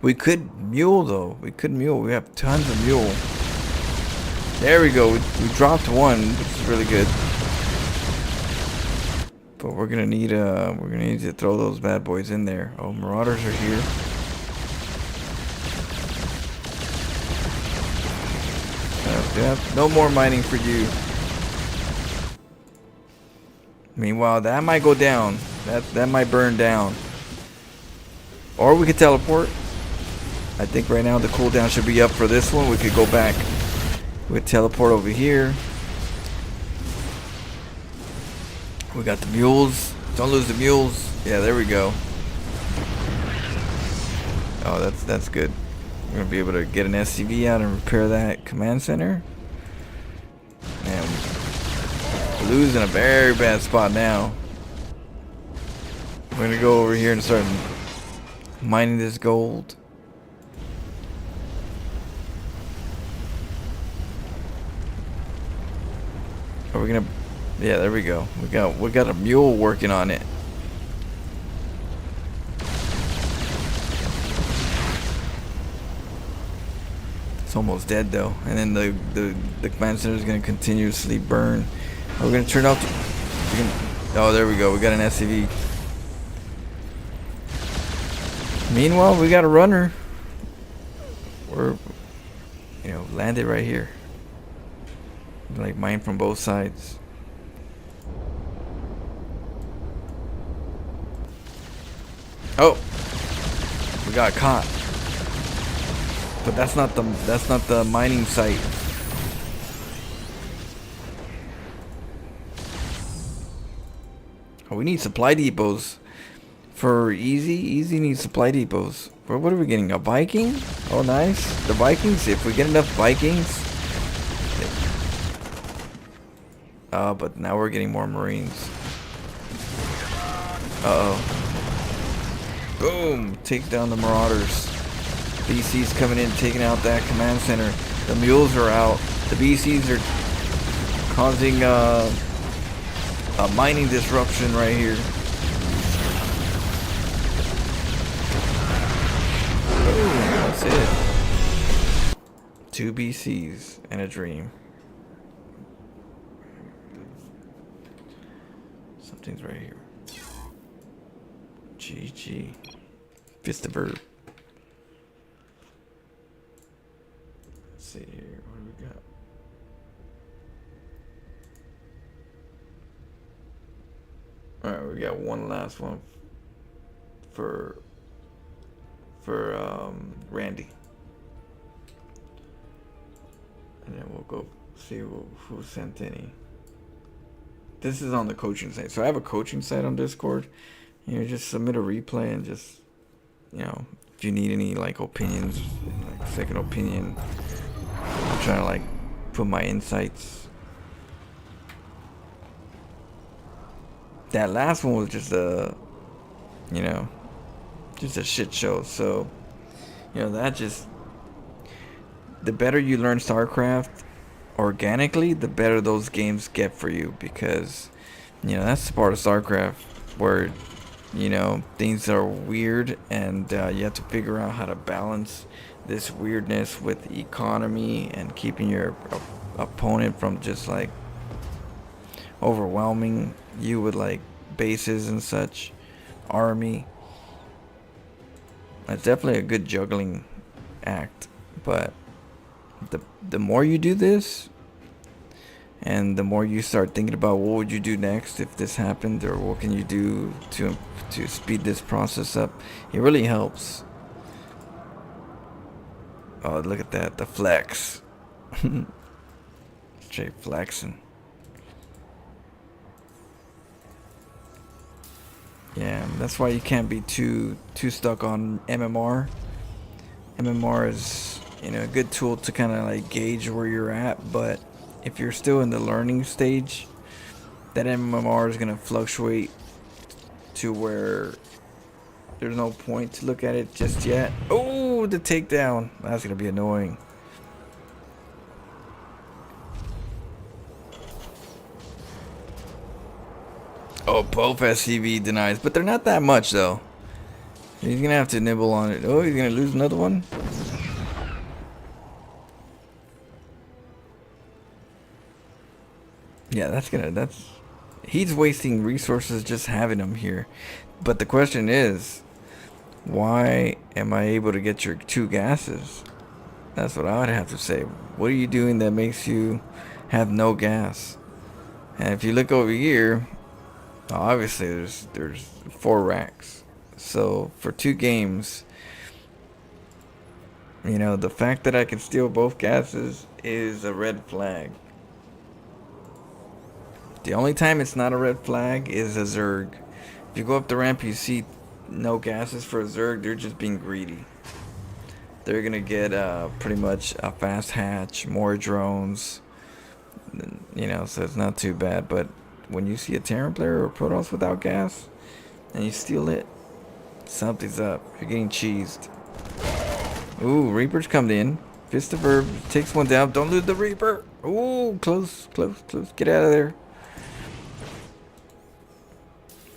we could mule, though. We could mule. We have tons of mule. There we go. We dropped one, which is really good. But we're gonna need to throw those bad boys in there. Oh, Marauders are here. Yep, no more mining for you. Meanwhile, that might go down. That might burn down. Or we could teleport. I think right now the cooldown should be up for this one. We could go back. We could teleport over here. We got the mules. Don't lose the mules. Yeah, there we go. Oh, that's good. We're gonna be able to get an SCV out and repair that command center. Man, blue's in a very bad spot now. We're gonna go over here and start mining this gold. Are we gonna? Yeah, there we go. We got a mule working on it. It's almost dead though, and then the command center is gonna continuously burn. We're gonna turn off. Oh, there we go. We got an SCV. Meanwhile, we got a runner. We're, landed right here. Like mine from both sides. Oh, we got caught. But that's not the mining site. Oh, we need supply depots for easy. Easy needs supply depots. What are we getting? A Viking? Oh, nice. The Vikings. If we get enough Vikings. But now we're getting more Marines. Uh-oh. Boom! Take down the Marauders. BC's coming in, taking out that command center. The mules are out. The BC's are causing a mining disruption right here. Boom! That's it. 2 BC's and a dream. Something's right here. GG. Fist the verb. Let's see here. What do we got? we got one last one for Randy, and then we'll go see who sent any. This is on the coaching site, so I have a coaching site on Discord. You know, just submit a replay and just, you know, if you need any like opinions, like second opinion, I'm trying to like put my insights. That last one was just a, you know, just a shit show. So, you know, that just, the better you learn StarCraft organically, the better those games get for you, because, you know, that's the part of StarCraft where, you know, things are weird, and you have to figure out how to balance this weirdness with economy and keeping your opponent from just like overwhelming you with like bases and such, army. It's definitely a good juggling act, but the more you do this, and the more you start thinking about what would you do next if this happened, or what can you do to speed this process up, it really helps. Oh, look at that, the flex. Straight flexing. Yeah, that's why you can't be too stuck on MMR. MMR is, you know, a good tool to kind of like gauge where you're at, but if you're still in the learning stage, that MMR is going to fluctuate to where there's no point to look at it just yet. Oh, the takedown. That's going to be annoying. Oh, both SCV denies, but they're not that much though. He's going to have to nibble on it. Oh, he's going to lose another one. Yeah, he's wasting resources just having him here. But the question is, why am I able to get your 2 gases? That's what I would have to say. What are you doing that makes you have no gas? And if you look over here, obviously there's 4 racks. So for 2 games, you know, the fact that I can steal both gases is a red flag. The only time it's not a red flag is a Zerg. If you go up the ramp, you see no gases for a Zerg, they're just being greedy. They're gonna get pretty much a fast hatch, more drones, you know, so it's not too bad. But when you see a Terran player or Protoss without gas and you steal it, something's up. You're getting cheesed. Ooh, Reaper's come in. Fist of Verb takes one down. Don't lose the Reaper. Ooh, close. Get out of there.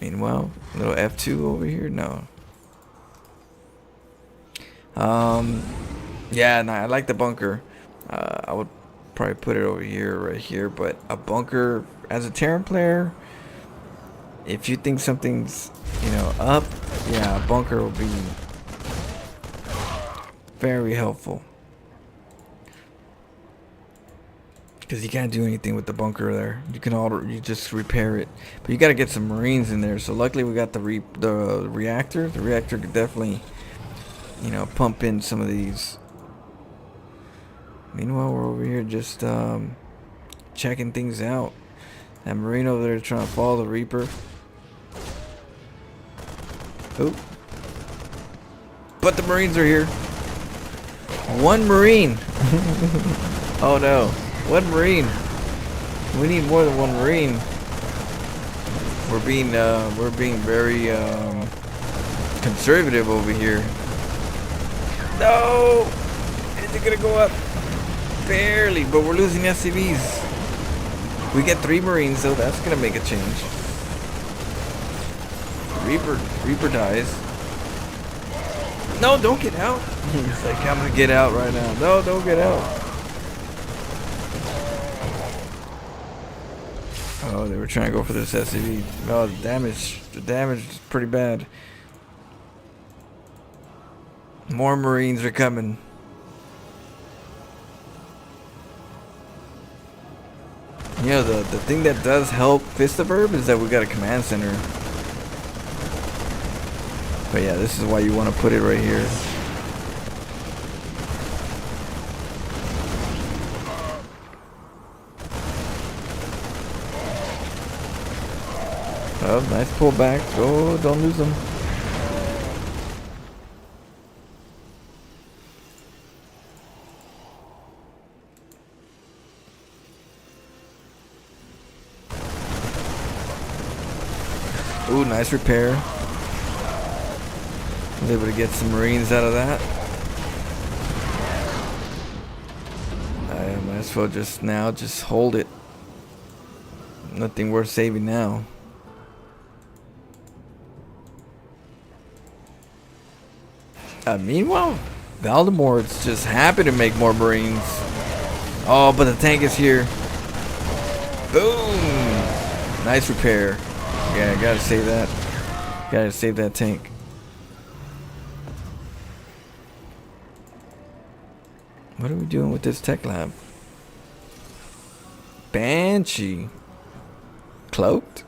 Meanwhile, little F2 over here. No. Yeah, no, I like the bunker. I would probably put it over here, right here. But a bunker, as a Terran player, if you think something's, you know, up, yeah, a bunker will be very helpful. Because you can't do anything with the bunker there. You just repair it, but you got to get some Marines in there. So luckily we got the reactor. The reactor could definitely, you know, pump in some of these. Meanwhile, we're over here just checking things out. That Marine over there trying to follow the Reaper. Oh, but the Marines are here. 1 Marine. Oh no. 1 Marine. We need more than 1 Marine. We're being very conservative over here. No! Is it gonna go up? Barely, but we're losing SCVs. We get 3 Marines though, that's gonna make a change. Reaper dies. No, don't get out. He's like, I'm gonna get out right now. No, don't get out. Oh, they were trying to go for this SCV. Oh, the damage is pretty bad. More Marines are coming. You know, the thing that does help Fist of Verb is that we got a command center. But yeah, this is why you want to put it right here. Oh, nice pullback. Oh, don't lose them. Ooh, nice repair. Was able to get some Marines out of that. I might as well just hold it. Nothing worth saving now. Meanwhile, Valdemor's just happy to make more Marines. Oh, but the tank is here. Boom! Nice repair. Yeah, gotta save that. Gotta save that tank. What are we doing with this tech lab? Banshee. Cloaked?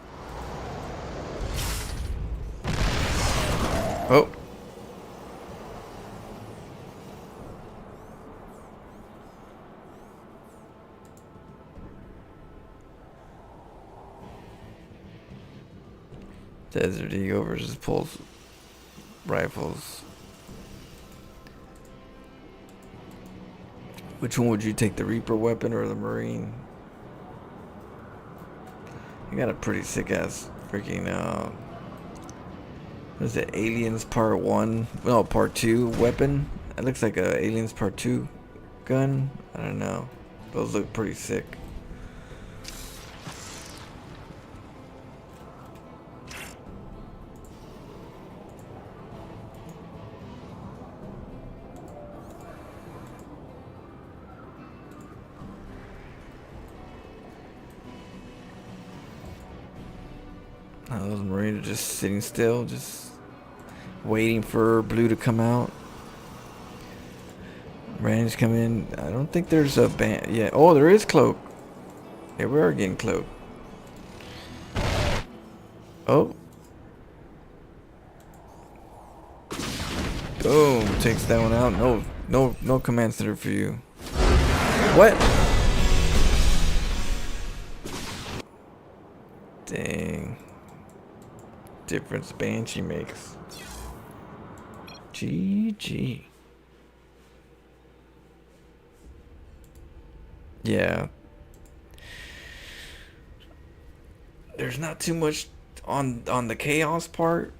Oh. Desert Eagle versus Pulse Rifles. Which one would you take, the Reaper weapon or the Marine? You got a pretty sick ass freaking what is it, Aliens Part 1? No, Part 2 weapon. It looks like a Aliens Part 2 gun. I don't know. Those look pretty sick. Those Marines are just sitting still, just waiting for blue to come out. Range come in. I don't think there's a band yet. Oh, there is cloak. Yeah, we are getting cloak. Oh. Boom. Takes that one out. No command center for you. What? Dang. Difference Banshee makes. GG. Yeah. There's not too much on the chaos part.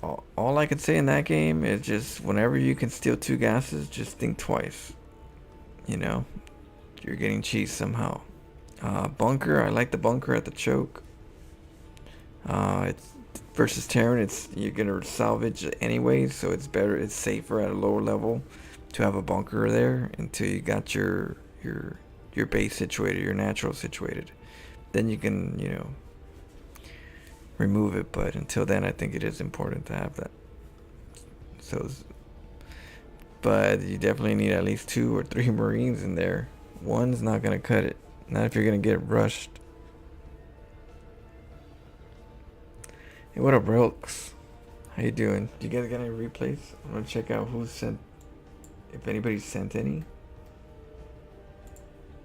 All I can say in that game is just whenever you can steal 2 gases, just think twice. You know, you're getting cheese somehow. Bunker, I like the bunker at the choke. It's versus Terran, you're gonna salvage anyway, so it's better, it's safer at a lower level to have a bunker there until you got your base situated, your natural situated. Then you can, you know, remove it, but until then I think it is important to have that. So, but you definitely need at least 2 or 3 Marines in there. One's not gonna cut it, not if you're gonna get rushed. Hey, what up, Relks? How you doing? Do you guys got any replays? I'm gonna check out who sent, if anybody sent any.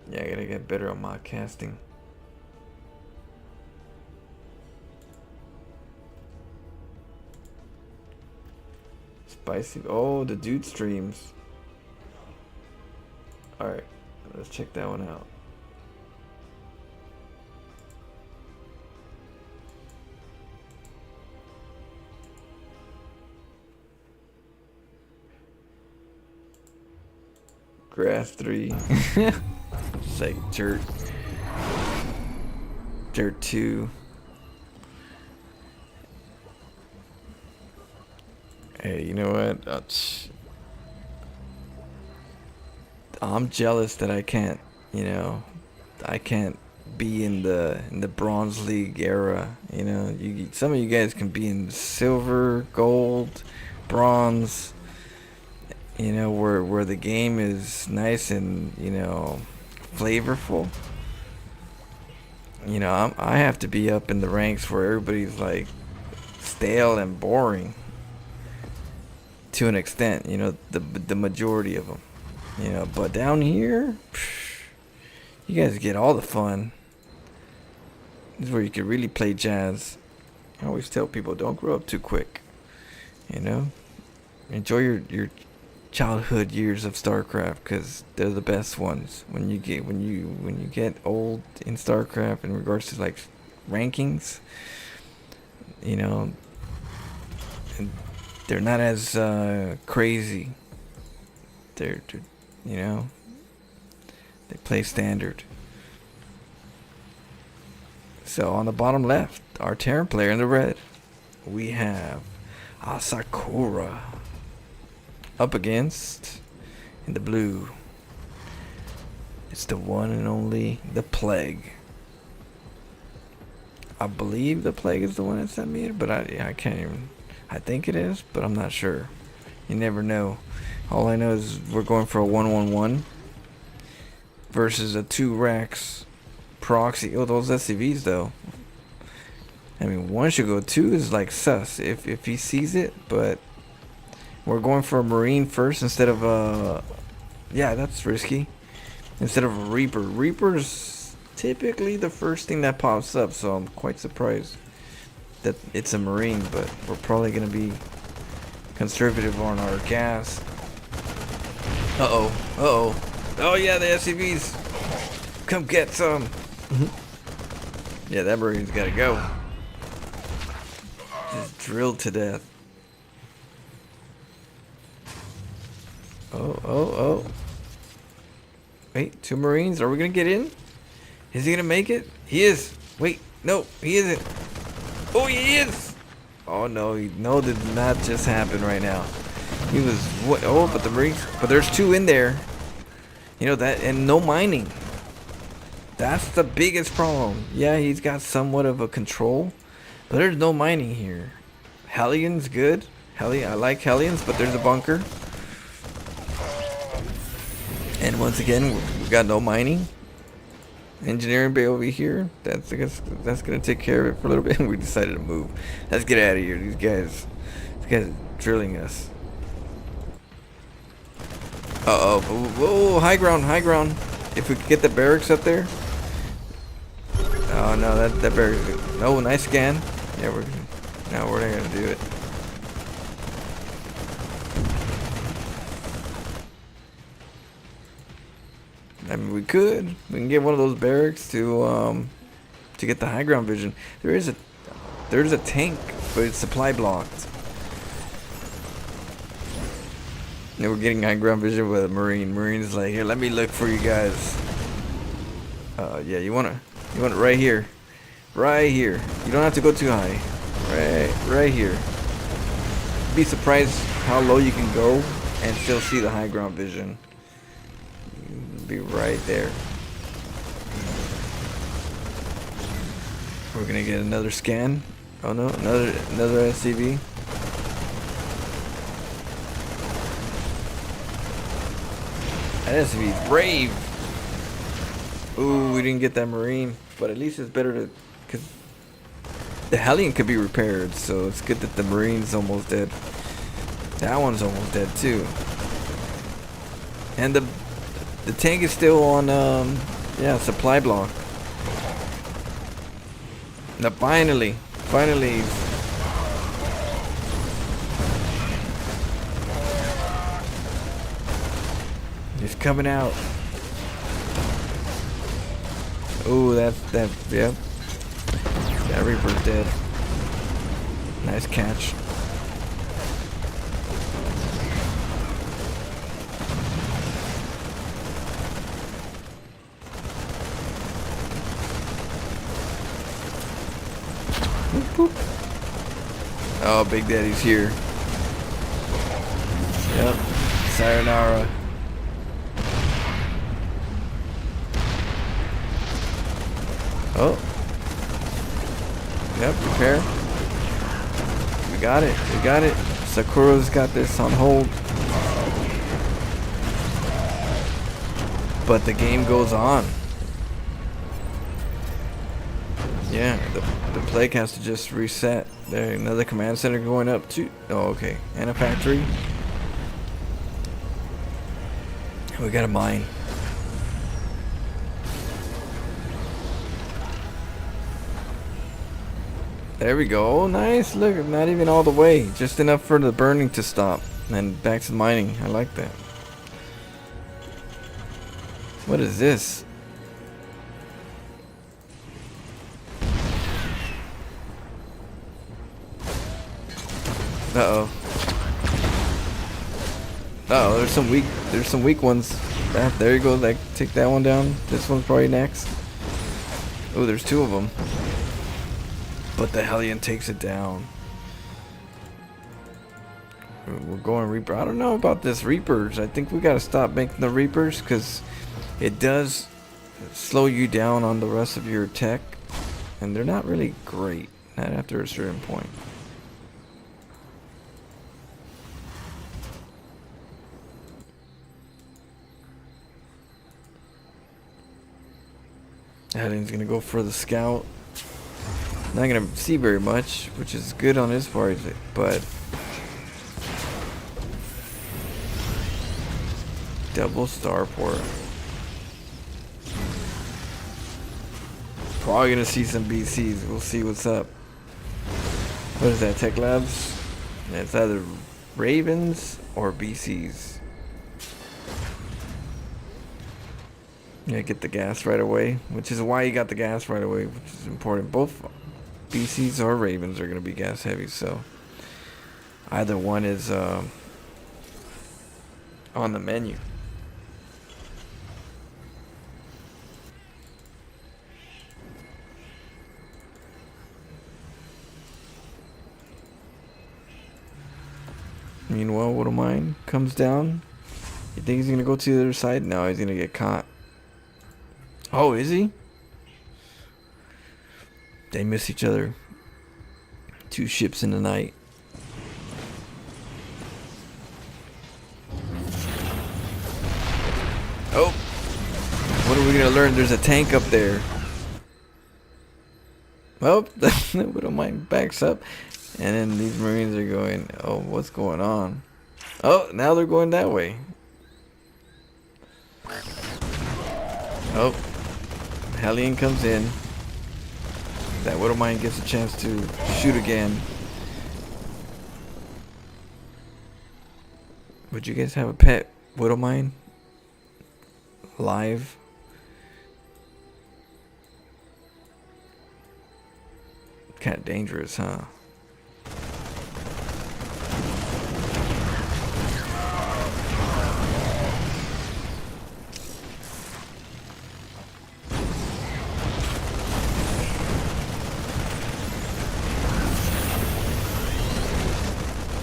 Yeah, I gotta get better on mod casting. Spicy. Oh, the dude streams. Alright, let's check that one out. Grass 3. It's like dirt 2. Hey, you know what? I'm jealous that I can't, you know, I can't be in the Bronze League era. You know, some of you guys can be in silver, gold, bronze. You know, where the game is nice and, you know, flavorful. You know, I have to be up in the ranks where everybody's like stale and boring. to an extent, you know, the majority of them, you know. But down here, you guys get all the fun. This is where you can really play jazz. I always tell people, don't grow up too quick, you know. Enjoy your childhood years of StarCraft, because they're the best ones. When you get old in StarCraft in regards to like rankings, you know, and they're not as crazy. They're, you know, they play standard. So on the bottom left, our Terran player in the red, we have Asakura up against, in the blue, it's the one and only the Plague. I believe the Plague is the one that sent me it, but I can't even. I think it is, but I'm not sure. You never know. All I know is we're going for a 1-1-1 versus a 2 Rex proxy. Oh, those SCVs though. I mean, 1 should go, 2 is like sus if he sees it, but we're going for a Marine first instead of a... Yeah, that's risky. Instead of a Reaper. Reaper's typically the first thing that pops up, so I'm quite surprised that it's a Marine, but we're probably going to be conservative on our gas. Uh-oh. Uh-oh. Oh, yeah, the SCVs. Come get some. Yeah, that Marine's got to go. Just drilled to death. Oh. Wait, 2 Marines. Are we going to get in? Is he going to make it? He is. Wait, no, he isn't. Oh, he is. Oh, no, no, did not just happen right now. He was, what? Oh, but the Marines, but there's 2 in there. You know that, and no mining. That's the biggest problem. Yeah, he's got somewhat of a control, but there's no mining here. Hellions, good. I like Hellions, but there's a bunker. And once again, we got no mining. Engineering bay over here. That's gonna take care of it for a little bit. We decided to move. Let's get out of here. These guys are drilling us. Uh-oh. Whoa, high ground. If we could get the barracks up there. Oh no, that barracks. No, nice scan. Yeah, we're not gonna do it. I mean, we can get one of those barracks to get the high ground vision. There's a tank, but it's supply blocked. And we're getting high ground vision with a Marine. Marine's like, here, let me look for you guys. Yeah, you want it right here. Right here. You don't have to go too high. Right here. Be surprised how low you can go and still see the high ground vision. Be right there. We're gonna get another scan. Oh no, another SCV. That SCV's brave. Ooh, we didn't get that Marine, but at least it's better to, because the Hellion could be repaired, so it's good that the Marine's almost dead. That one's almost dead too. And the tank is still on, yeah, supply block. Now finally, he's coming out. Ooh, yep. That Reaper's dead. Nice catch. Oh, Big Daddy's here. Yep. Sayonara. Oh. Yep, repair. We got it. Sakura's got this on hold. But the game goes on. Yeah, the plague has to just reset. There, another command center going up too. Oh, okay. And a factory. We got a mine. There we go. Oh, nice. Look, not even all the way. Just enough for the burning to stop. And back to mining. I like that. What is this? Uh-oh. Uh-oh, there's some weak ones. There you go. Like, take that one down. This one's probably next. Oh, there's two of them. But the Hellion takes it down. We're going Reaper. I don't know about this Reapers. I think we gotta stop making the Reapers because it does slow you down on the rest of your tech, and they're not really great. Not after a certain point. Hellion's gonna go for the scout. Not gonna see very much, which is good on his part, but double starport. Probably gonna see some BCs. We'll see what's up. What is that? Tech Labs? Yeah, it's either Ravens or BCs. Yeah, get the gas right away, which is why you got the gas right away, which is important. Both BCs or Ravens are going to be gas heavy, so either one is on the menu. Meanwhile, What of Mine comes down. You think he's going to go to the other side? No, he's going to get caught. Oh, is he? They miss each other. Two ships in the night. Oh! What are we gonna learn? There's a tank up there. Oh, What of Mine backs up. And then these Marines are going, oh, what's going on? Oh, now they're going that way. Oh. Hellion comes in. That What of Mine gets a chance to shoot again. Would you guys have a pet What of Mine? Live? Kind of dangerous, huh?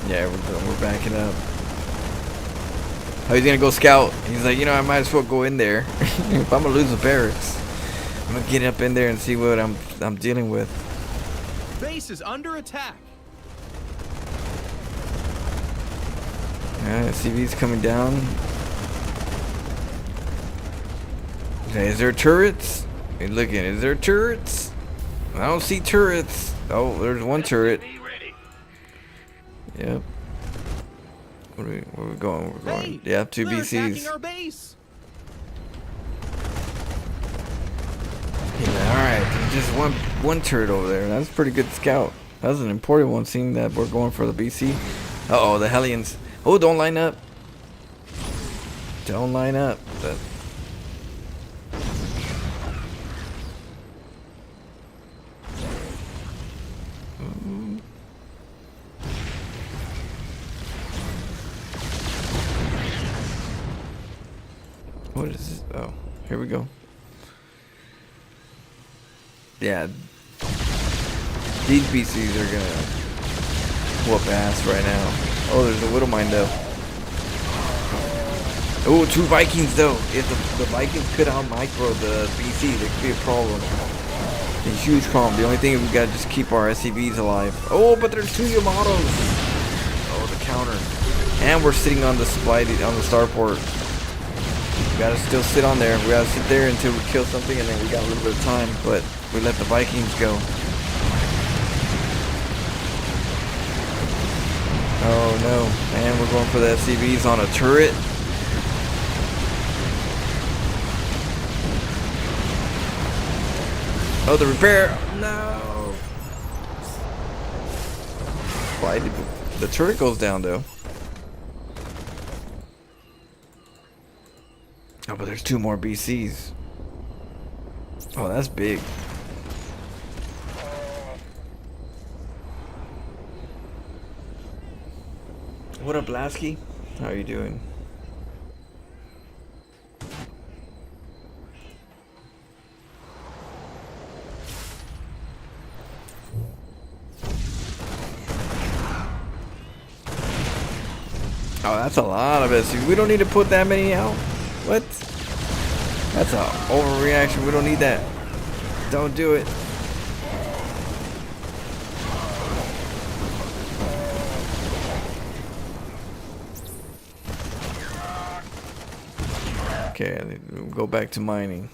Yeah, we're backing up. Oh, he's gonna go scout. He's like, you know, I might as well go in there. If I'm gonna lose the barracks, I'm gonna get up in there and see what I'm dealing with. Base is under attack. Yeah, CV's coming down. Okay, is there turrets? Hey, looking, is there turrets? I don't see turrets. Oh, there's one turret. Yep. Where are we going? We're going. Hey, yeah, two they're attacking BCs. our base. Yeah, alright, just one turret over there. That's a pretty good scout. That was an important one, seeing that we're going for the BC. Uh-oh, the Hellions. Oh, don't line up. Don't line up. What is this? Oh, here we go. Yeah. These BCs are gonna whoop ass right now. Oh, there's a What of Mine though. Oh, two Vikings though. If the Vikings could out micro the BC, there could be a problem. A huge problem. The only thing is we gotta just keep our SCVs alive. Oh, but there's two Yamatos. Oh, the counter. And we're sitting on the starport. We gotta still sit on there. We gotta sit there until we kill something, and then we got a little bit of time. But we let the Vikings go. Oh no, and we're going for the SCVs on a turret. Oh, the repair. No. Why did the turret goes down though? Oh, but there's 2 more BCs. Oh, that's big. What up, Lasky? How are you doing? Oh, that's a lot of SCVs. We don't need to put that many out. What? That's a overreaction. We don't need that. Don't do it. Okay, we'll go back to mining.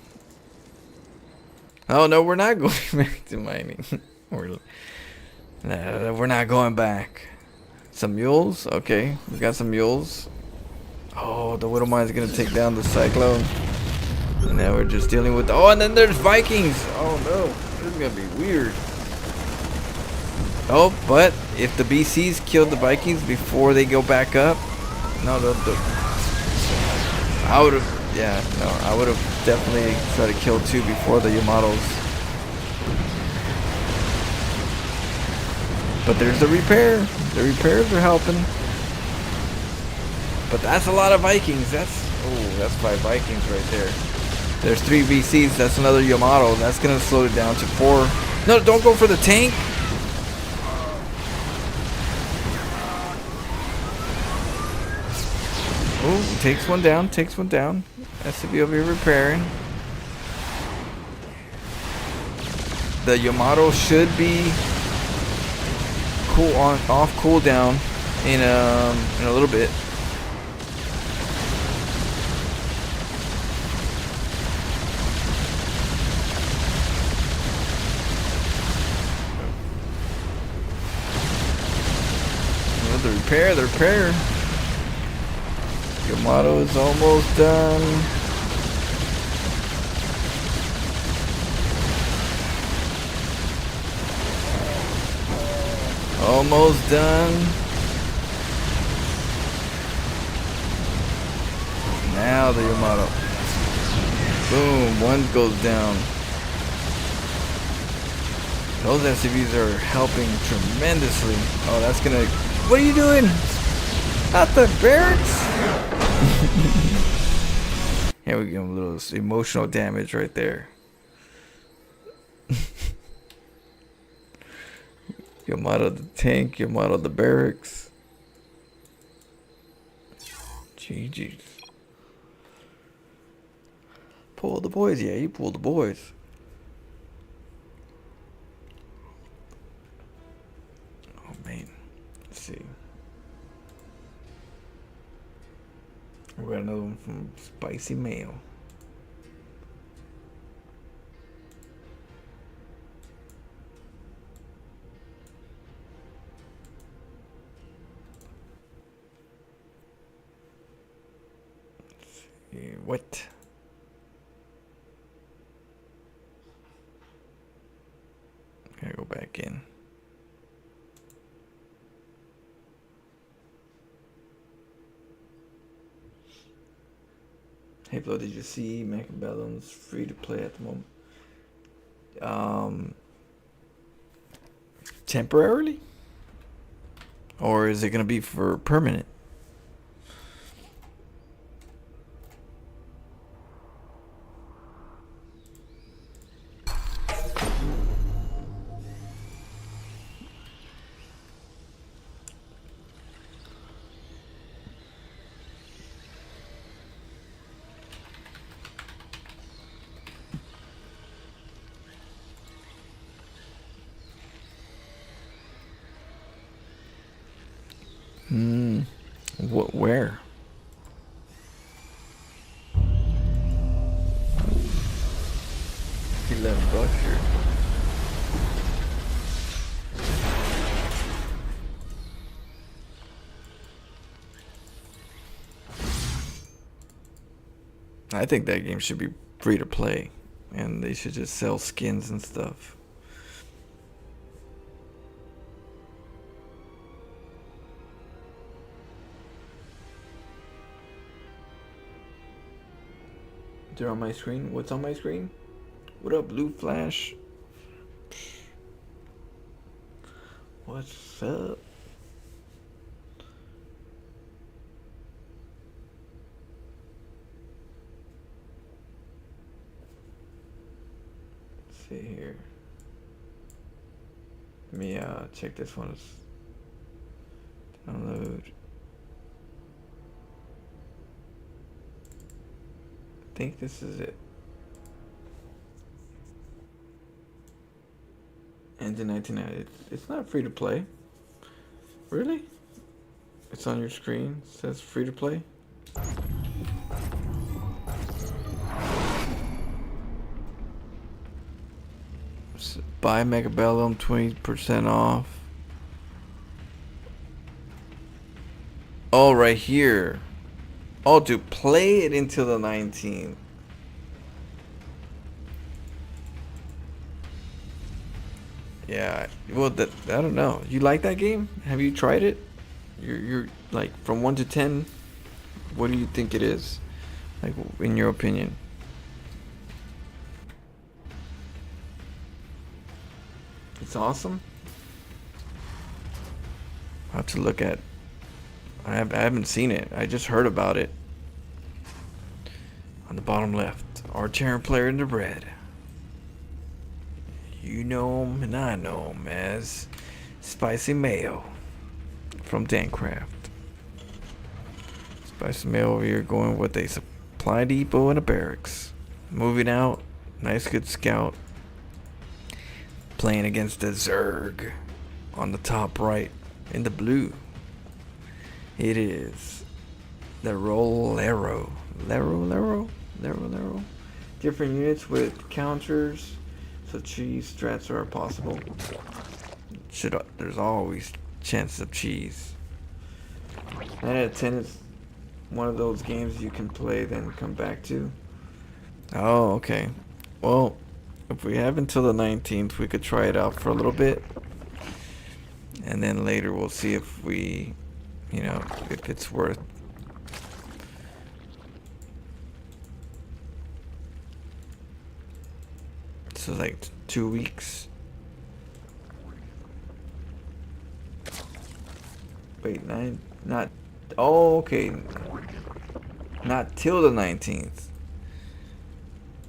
Oh no, we're not going back to mining. We're not going back. Some mules? Okay, we got some mules. Oh, the Widow Mine's gonna take down the Cyclone. And now we're just dealing with... Oh, and then there's Vikings! Oh no, this is gonna be weird. Oh, but if the BCs killed the Vikings before they go back up... No, I would've... Yeah, no, I would've definitely tried to kill 2 before the Yamatos. But there's the repair. The repairs are helping. But that's a lot of Vikings. That's 5 Vikings right there. There's 3 VCs. That's another Yamato. That's gonna slow it down to 4. No, don't go for the tank. Oh, takes one down. Takes one down. SCV over here repairing. The Yamato should be off cooldown in a little bit. Oh, the repair. Yamato is almost done. Almost done. Now the Yamato. Boom, 1 goes down. Those SCVs are helping tremendously. Oh, that's gonna... What are you doing? Not the barracks? Here we go, a little emotional damage right there. Yamato the tank, Yamato the barracks. GG's. Pull the boys, yeah, you pulled the boys. Oh man, let's see. We got another one from Spicy Mail. What? Gotta go back in. Hey Flo, did you see Macabellum's free to play at the moment? Temporarily? Or is it gonna be for permanent? Where? $11 here. I think that game should be free to play. and they should just sell skins and stuff. They're on my screen. What's on my screen? What up, Blue Flash? What's up? Let's see here. Let me check this one. Download. I think this is it. Ends in 1990. It's not free to play. Really? It's on your screen. It says free to play. Buy Megabellum 20% off. Oh, right here. Oh, to play it until the 19th. Yeah, well, I don't know. You like that game? Have you tried it? You're like, from 1 to 10, what do you think it is? Like, in your opinion? It's awesome. I have to look at. I haven't seen it. I just heard about it. On the bottom left, our terror player in the red. You know him and I know him as Spicy Mayo from StarCraft. Spicy Mayo over here going with a supply depot and a barracks. Moving out, nice good scout. Playing against the Zerg on the top right in the blue. It is the Lero. Different units with counters, so cheese strats are possible. There's always chances of cheese. 9 out of 10 is one of those games you can play then come back to. Oh, okay. Well, if we have until the 19th, we could try it out for a little bit. And then later we'll see if we, if it's worth. So like 2 weeks. Wait, not. Oh, okay. Not till the 19th.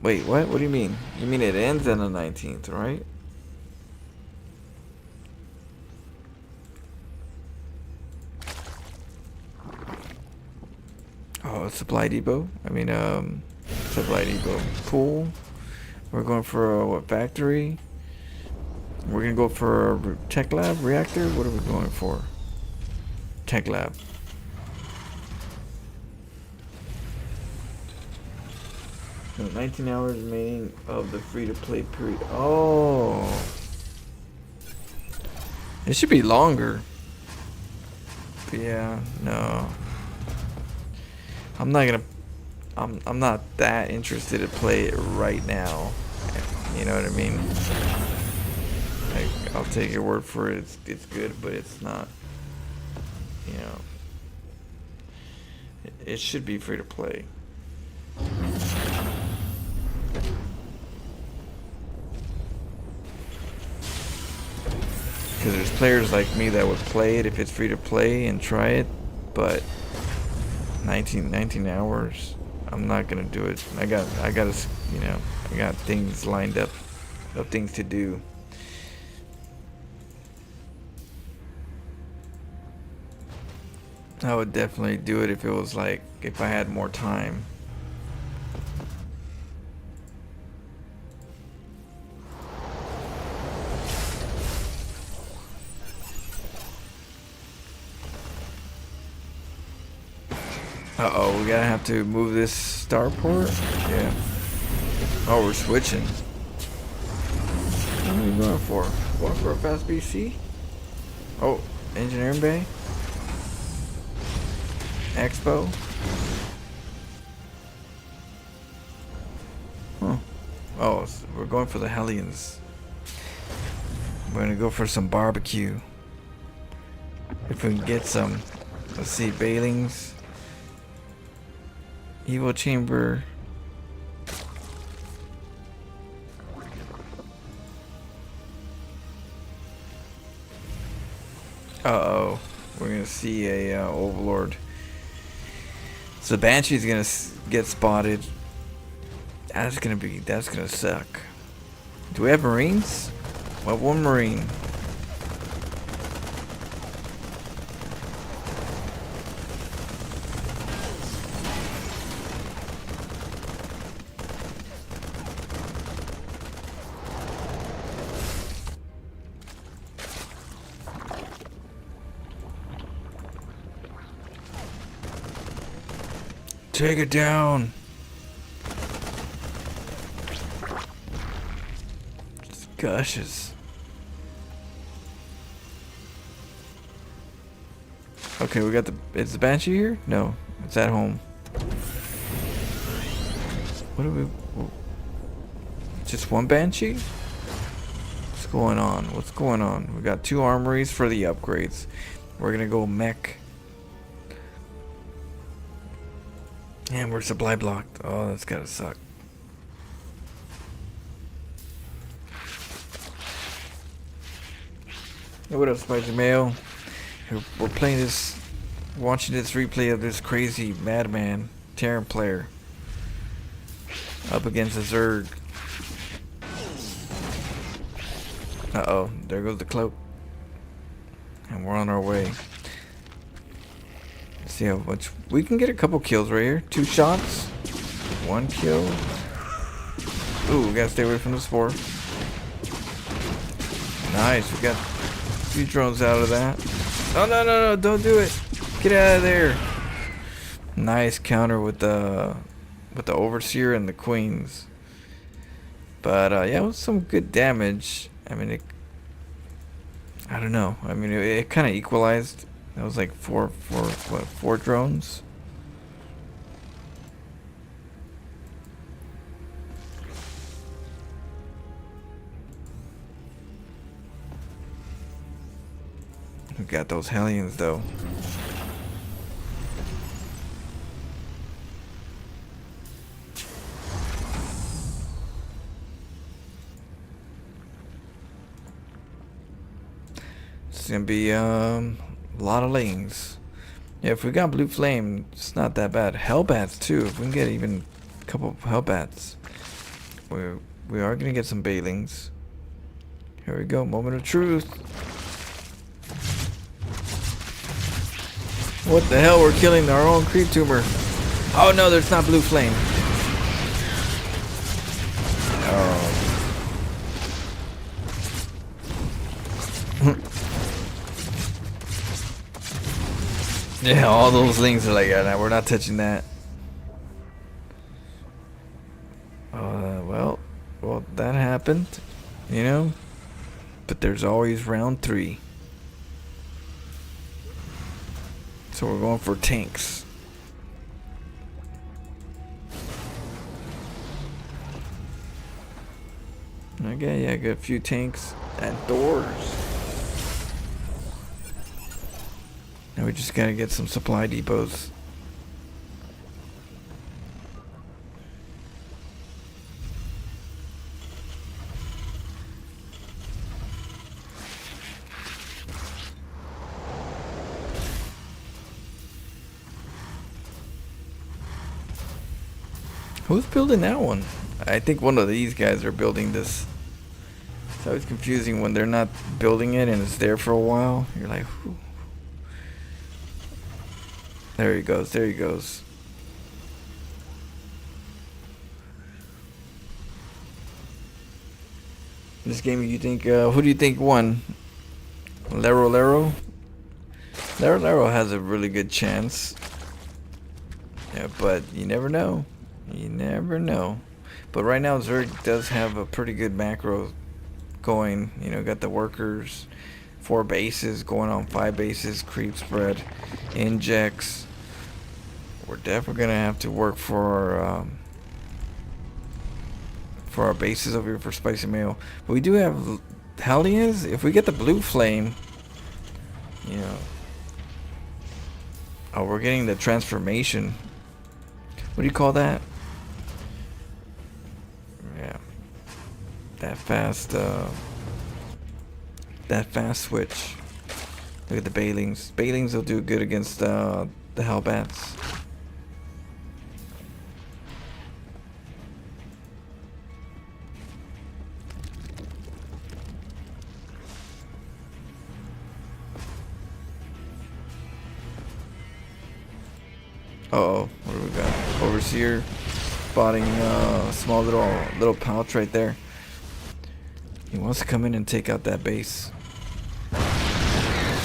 Wait, what? What do you mean? You mean it ends on the 19th, right? Oh, supply depot. Supply depot. Cool. We're going for a factory? We're gonna go for a tech lab, reactor? What are we going for? Tech lab. No, 19 hours remaining of the free-to-play period. Oh. It should be longer. But yeah, no. I'm not that interested to play it right now. You know what I mean? Like, I'll take your word for it. It's good, but it's not. It should be free to play. Because there's players like me that would play it if it's free to play and try it, but 19 hours, I'm not gonna do it. I got things lined up of things to do. I would definitely do it if it was like, if I had more time. Uh-oh, we gotta have to move this starport? Yeah. Oh, we're switching. What are we going for? Going for a fast BC? Oh, engineering bay? Expo? Huh. Oh, we're going for the Hellions. We're gonna go for some barbecue. If we can get some. Let's see, Bailings. Evil Chamber. Uh-oh. We're gonna see a Overlord. So Banshee's gonna get spotted. That's gonna suck. Do we have Marines? Well, one Marine. Take it down. It's gushes. Okay, we got the. Is the Banshee here? No, it's at home. What do we? Just one Banshee? What's going on? What's going on? We got 2 armories for the upgrades. We're gonna go mech. And we're supply blocked. Oh, that's gotta suck. Hey, what up, Spicy Mail? We're playing this, watching this replay of this crazy madman Terran player up against a Zerg. Uh-oh, there goes the cloak. And we're on our way. Let's see how much we can get. A couple kills right here. 2 shots, 1 kill. Ooh, we gotta stay away from the spore. Nice, we got a few drones out of that. Oh no, don't do it. Get out of there. Nice counter with the overseer and the queens. But yeah, it was some good damage. I mean, I don't know. I mean, it kind of equalized. That was like four drones. We got those Hellions though. It's gonna be a lot of lanes. Yeah, if we got blue flame, it's not that bad. Hellbats too. If we can get even a couple of Hellbats, we are gonna get some Bailings. Here we go. Moment of truth. What the hell? We're killing our own creep tumor. Oh no, there's not blue flame. Oh. Yeah, all those things are like, yeah, nah, we're not touching that. Well, that happened, you know. But there's always round 3. So we're going for tanks. Okay, yeah, got a few tanks and doors. Now we just gotta get some supply depots. Who's building that one? I think one of these guys are building this. It's always confusing when they're not building it and it's there for a while. You're like, whew. There he goes, there he goes. This game, you think, who do you think won? Lero? Lero has a really good chance. Yeah, but you never know. You never know. But right now, Zerg does have a pretty good macro going. You know, got the workers, 4 bases going on 5 bases, creep spread, injects. We're definitely gonna have to work for for our bases over here for spicy mayo. But we do have Hellions. If we get the blue flame, you know. Oh, we're getting the transformation. What do you call that? Yeah. That fast switch. Look at the Bailings. Bailings will do good against the Hellbats. Uh-oh, what do we got? Overseer spotting small little pouch right there. He wants to come in and take out that base.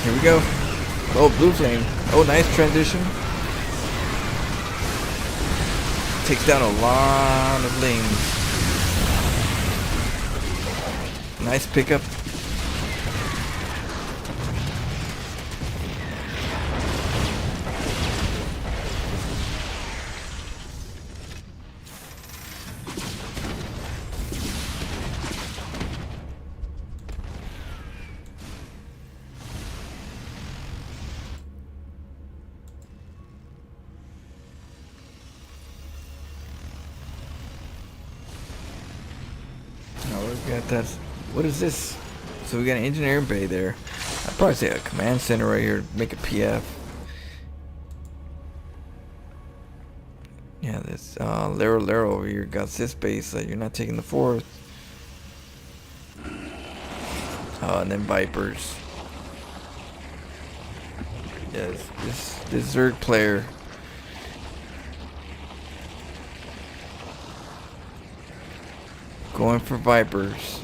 Here we go. Oh, blue flame. Oh, nice transition. Takes down a lot of lings. Nice pickup. Got that. What is this? So we got an engineering bay there. I'd probably say a command center right here. Make a PF. Yeah, this Lero over here got this base. You're not taking the fourth. And then Vipers. Yes, this Zerg player. Going for Vipers.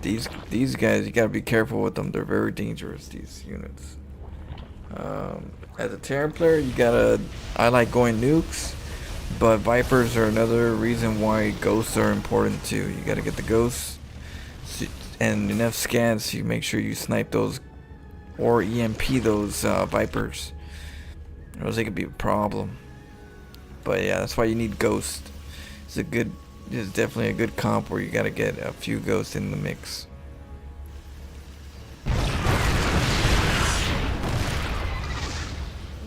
These guys, you gotta be careful with them. They're very dangerous, these units. As a Terran player, you gotta. I like going nukes, but Vipers are another reason why ghosts are important too. You gotta get the ghosts and enough scans so you make sure you snipe those or EMP those Vipers, or else they could be a problem. But yeah, that's why you need ghosts. It's definitely a good comp where you gotta get a few ghosts in the mix.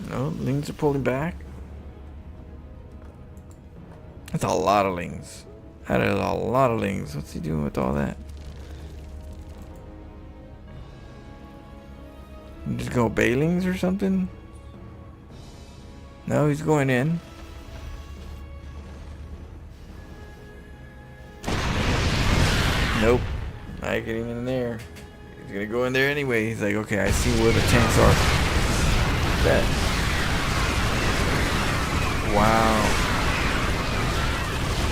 No, lings are pulling back. That's a lot of lings. That is a lot of lings. What's he doing with all that? You just go Bailings or something? No, he's going in. Nope, not getting in there. He's gonna go in there anyway. He's like, okay, I see where the tanks are. That. Wow.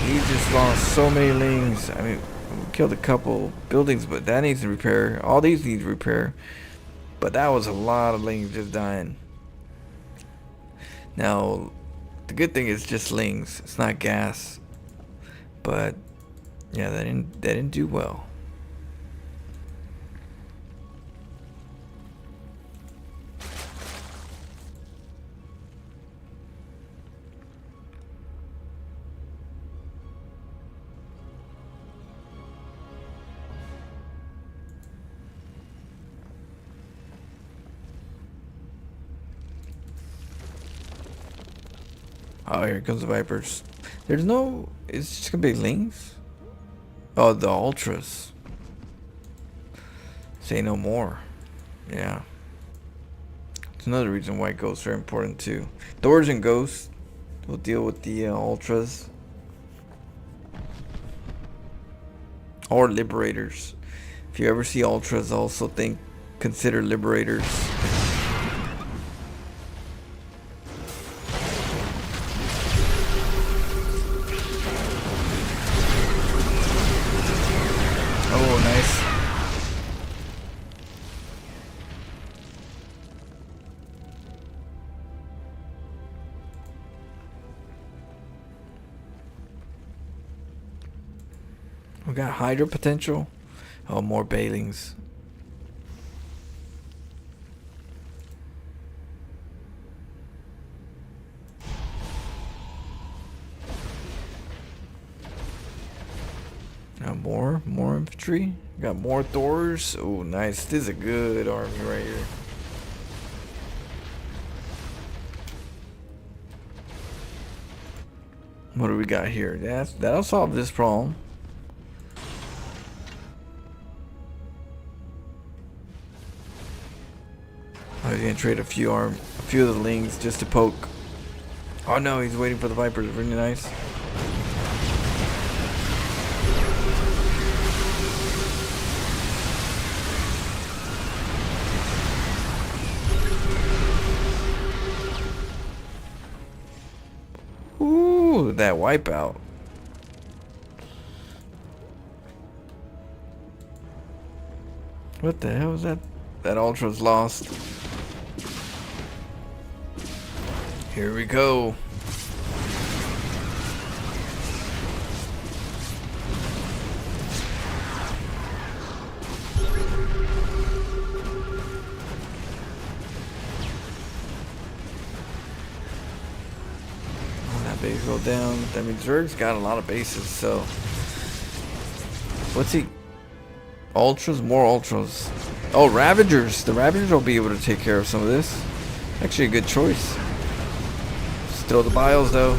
He just lost so many lings. I mean, we killed a couple buildings, but that needs repair. All these need repair. But that was a lot of lings just dying. Now, the good thing is just lings. It's not gas. But yeah, that didn't do well. Oh, here comes the Vipers. There's no. It's just gonna be lings. Oh, the ultras. Say no more. Yeah. It's another reason why ghosts are important too. Doors and ghosts will deal with the ultras. Or liberators. If you ever see ultras, also consider liberators. Oh, nice. We got Hydra potential. Oh, more Bailings. Now more infantry. Got more Thors. Oh, nice. This is a good army right here. What do we got here? That'll solve this problem. I was gonna trade a few of the lings just to poke. Oh no, he's waiting for the Vipers. Really nice. Ooh, that wipeout. What the hell is that? That Ultra's lost. Here we go. That base go down. That means Zerg's got a lot of bases, so. What's he? Ultras, more Ultras. Oh, Ravagers. The Ravagers will be able to take care of some of this. Actually, a good choice. Just throw the bios, though.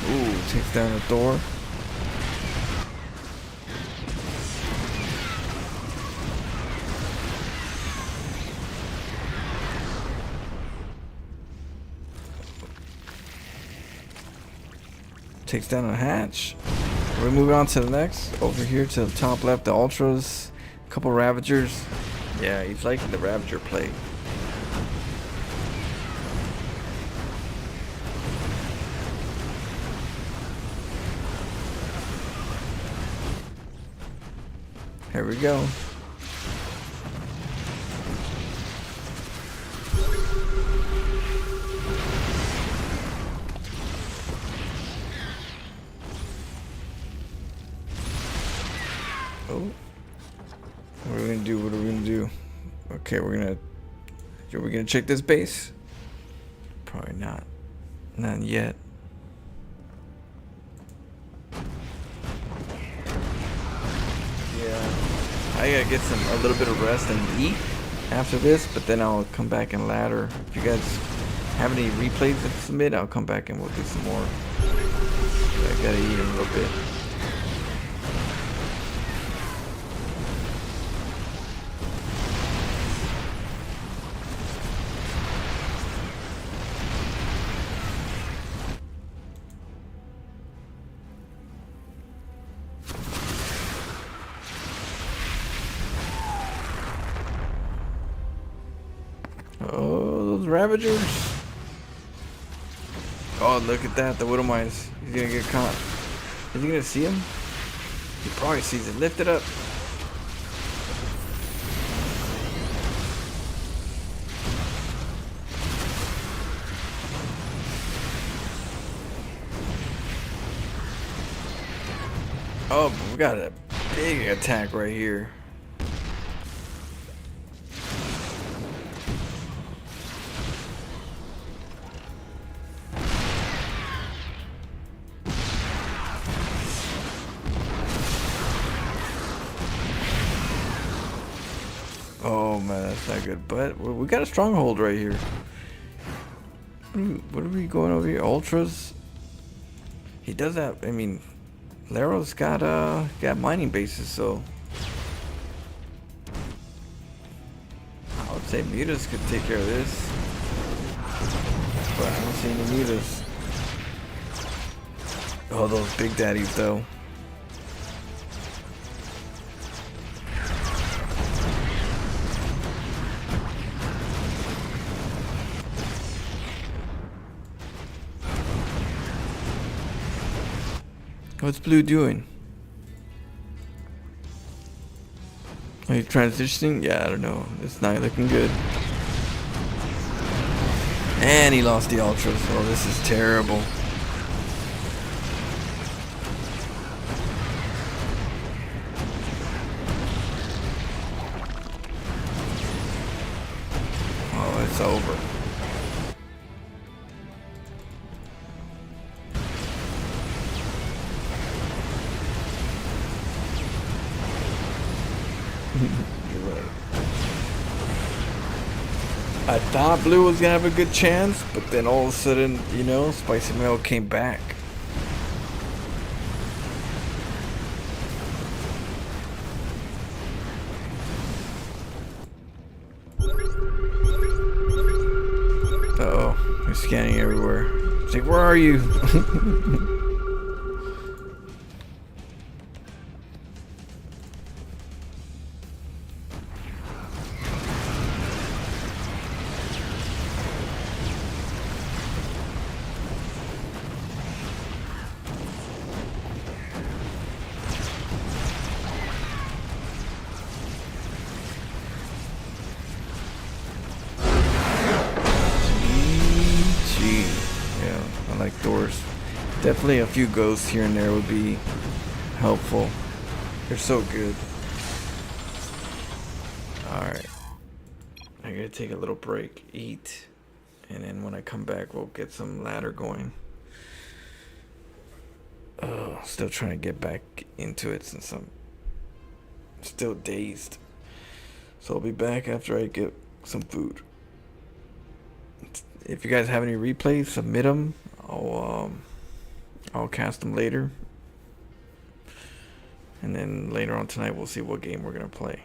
Ooh, takes down the Thor. Takes down a hatch. We're moving on to the next. Over here to the top left, the Ultras. A couple Ravagers. Yeah, he's liking the Ravager play. Here we go. Oh. What are we gonna do? What are we gonna do? Okay, are we gonna check this base? Probably not. Not yet. Yeah. I gotta get a little bit of rest and eat after this, but then I'll come back and ladder. If you guys have any replays to submit, I'll come back and we'll do some more. I gotta eat a little bit. Oh, those Ravagers. Oh, look at that. The Widow Mines. He's gonna get caught. Is he gonna see him? He probably sees it. Lift it up. Oh, we got a big attack right here. Oh man, that's not good. But we got a stronghold right here. What are we going over here? Ultras. He does have. I mean, Laro's got mining bases, so I would say mutas could take care of this. But I don't see any mutas. Oh, those big daddies though. What's Blue doing? Are you transitioning? Yeah, I don't know. It's not looking good. And he lost the Ultras. Oh, this is terrible. over. You're right. I thought blue was gonna have a good chance, but then all of a sudden, you know, spicy milk came back. Uh-oh, he's scanning everywhere. It's like, where are you? Gee, yeah, I like doors. Definitely a few ghosts here and there would be helpful. They're so good. Alright. I gotta take a little break, eat, and then when I come back we'll get some ladder going. Still trying to get back into it since I'm still dazed. So I'll be back after I get some food. If you guys have any replays, submit them. I'll cast them later. And then later on tonight we'll see what game we're gonna play.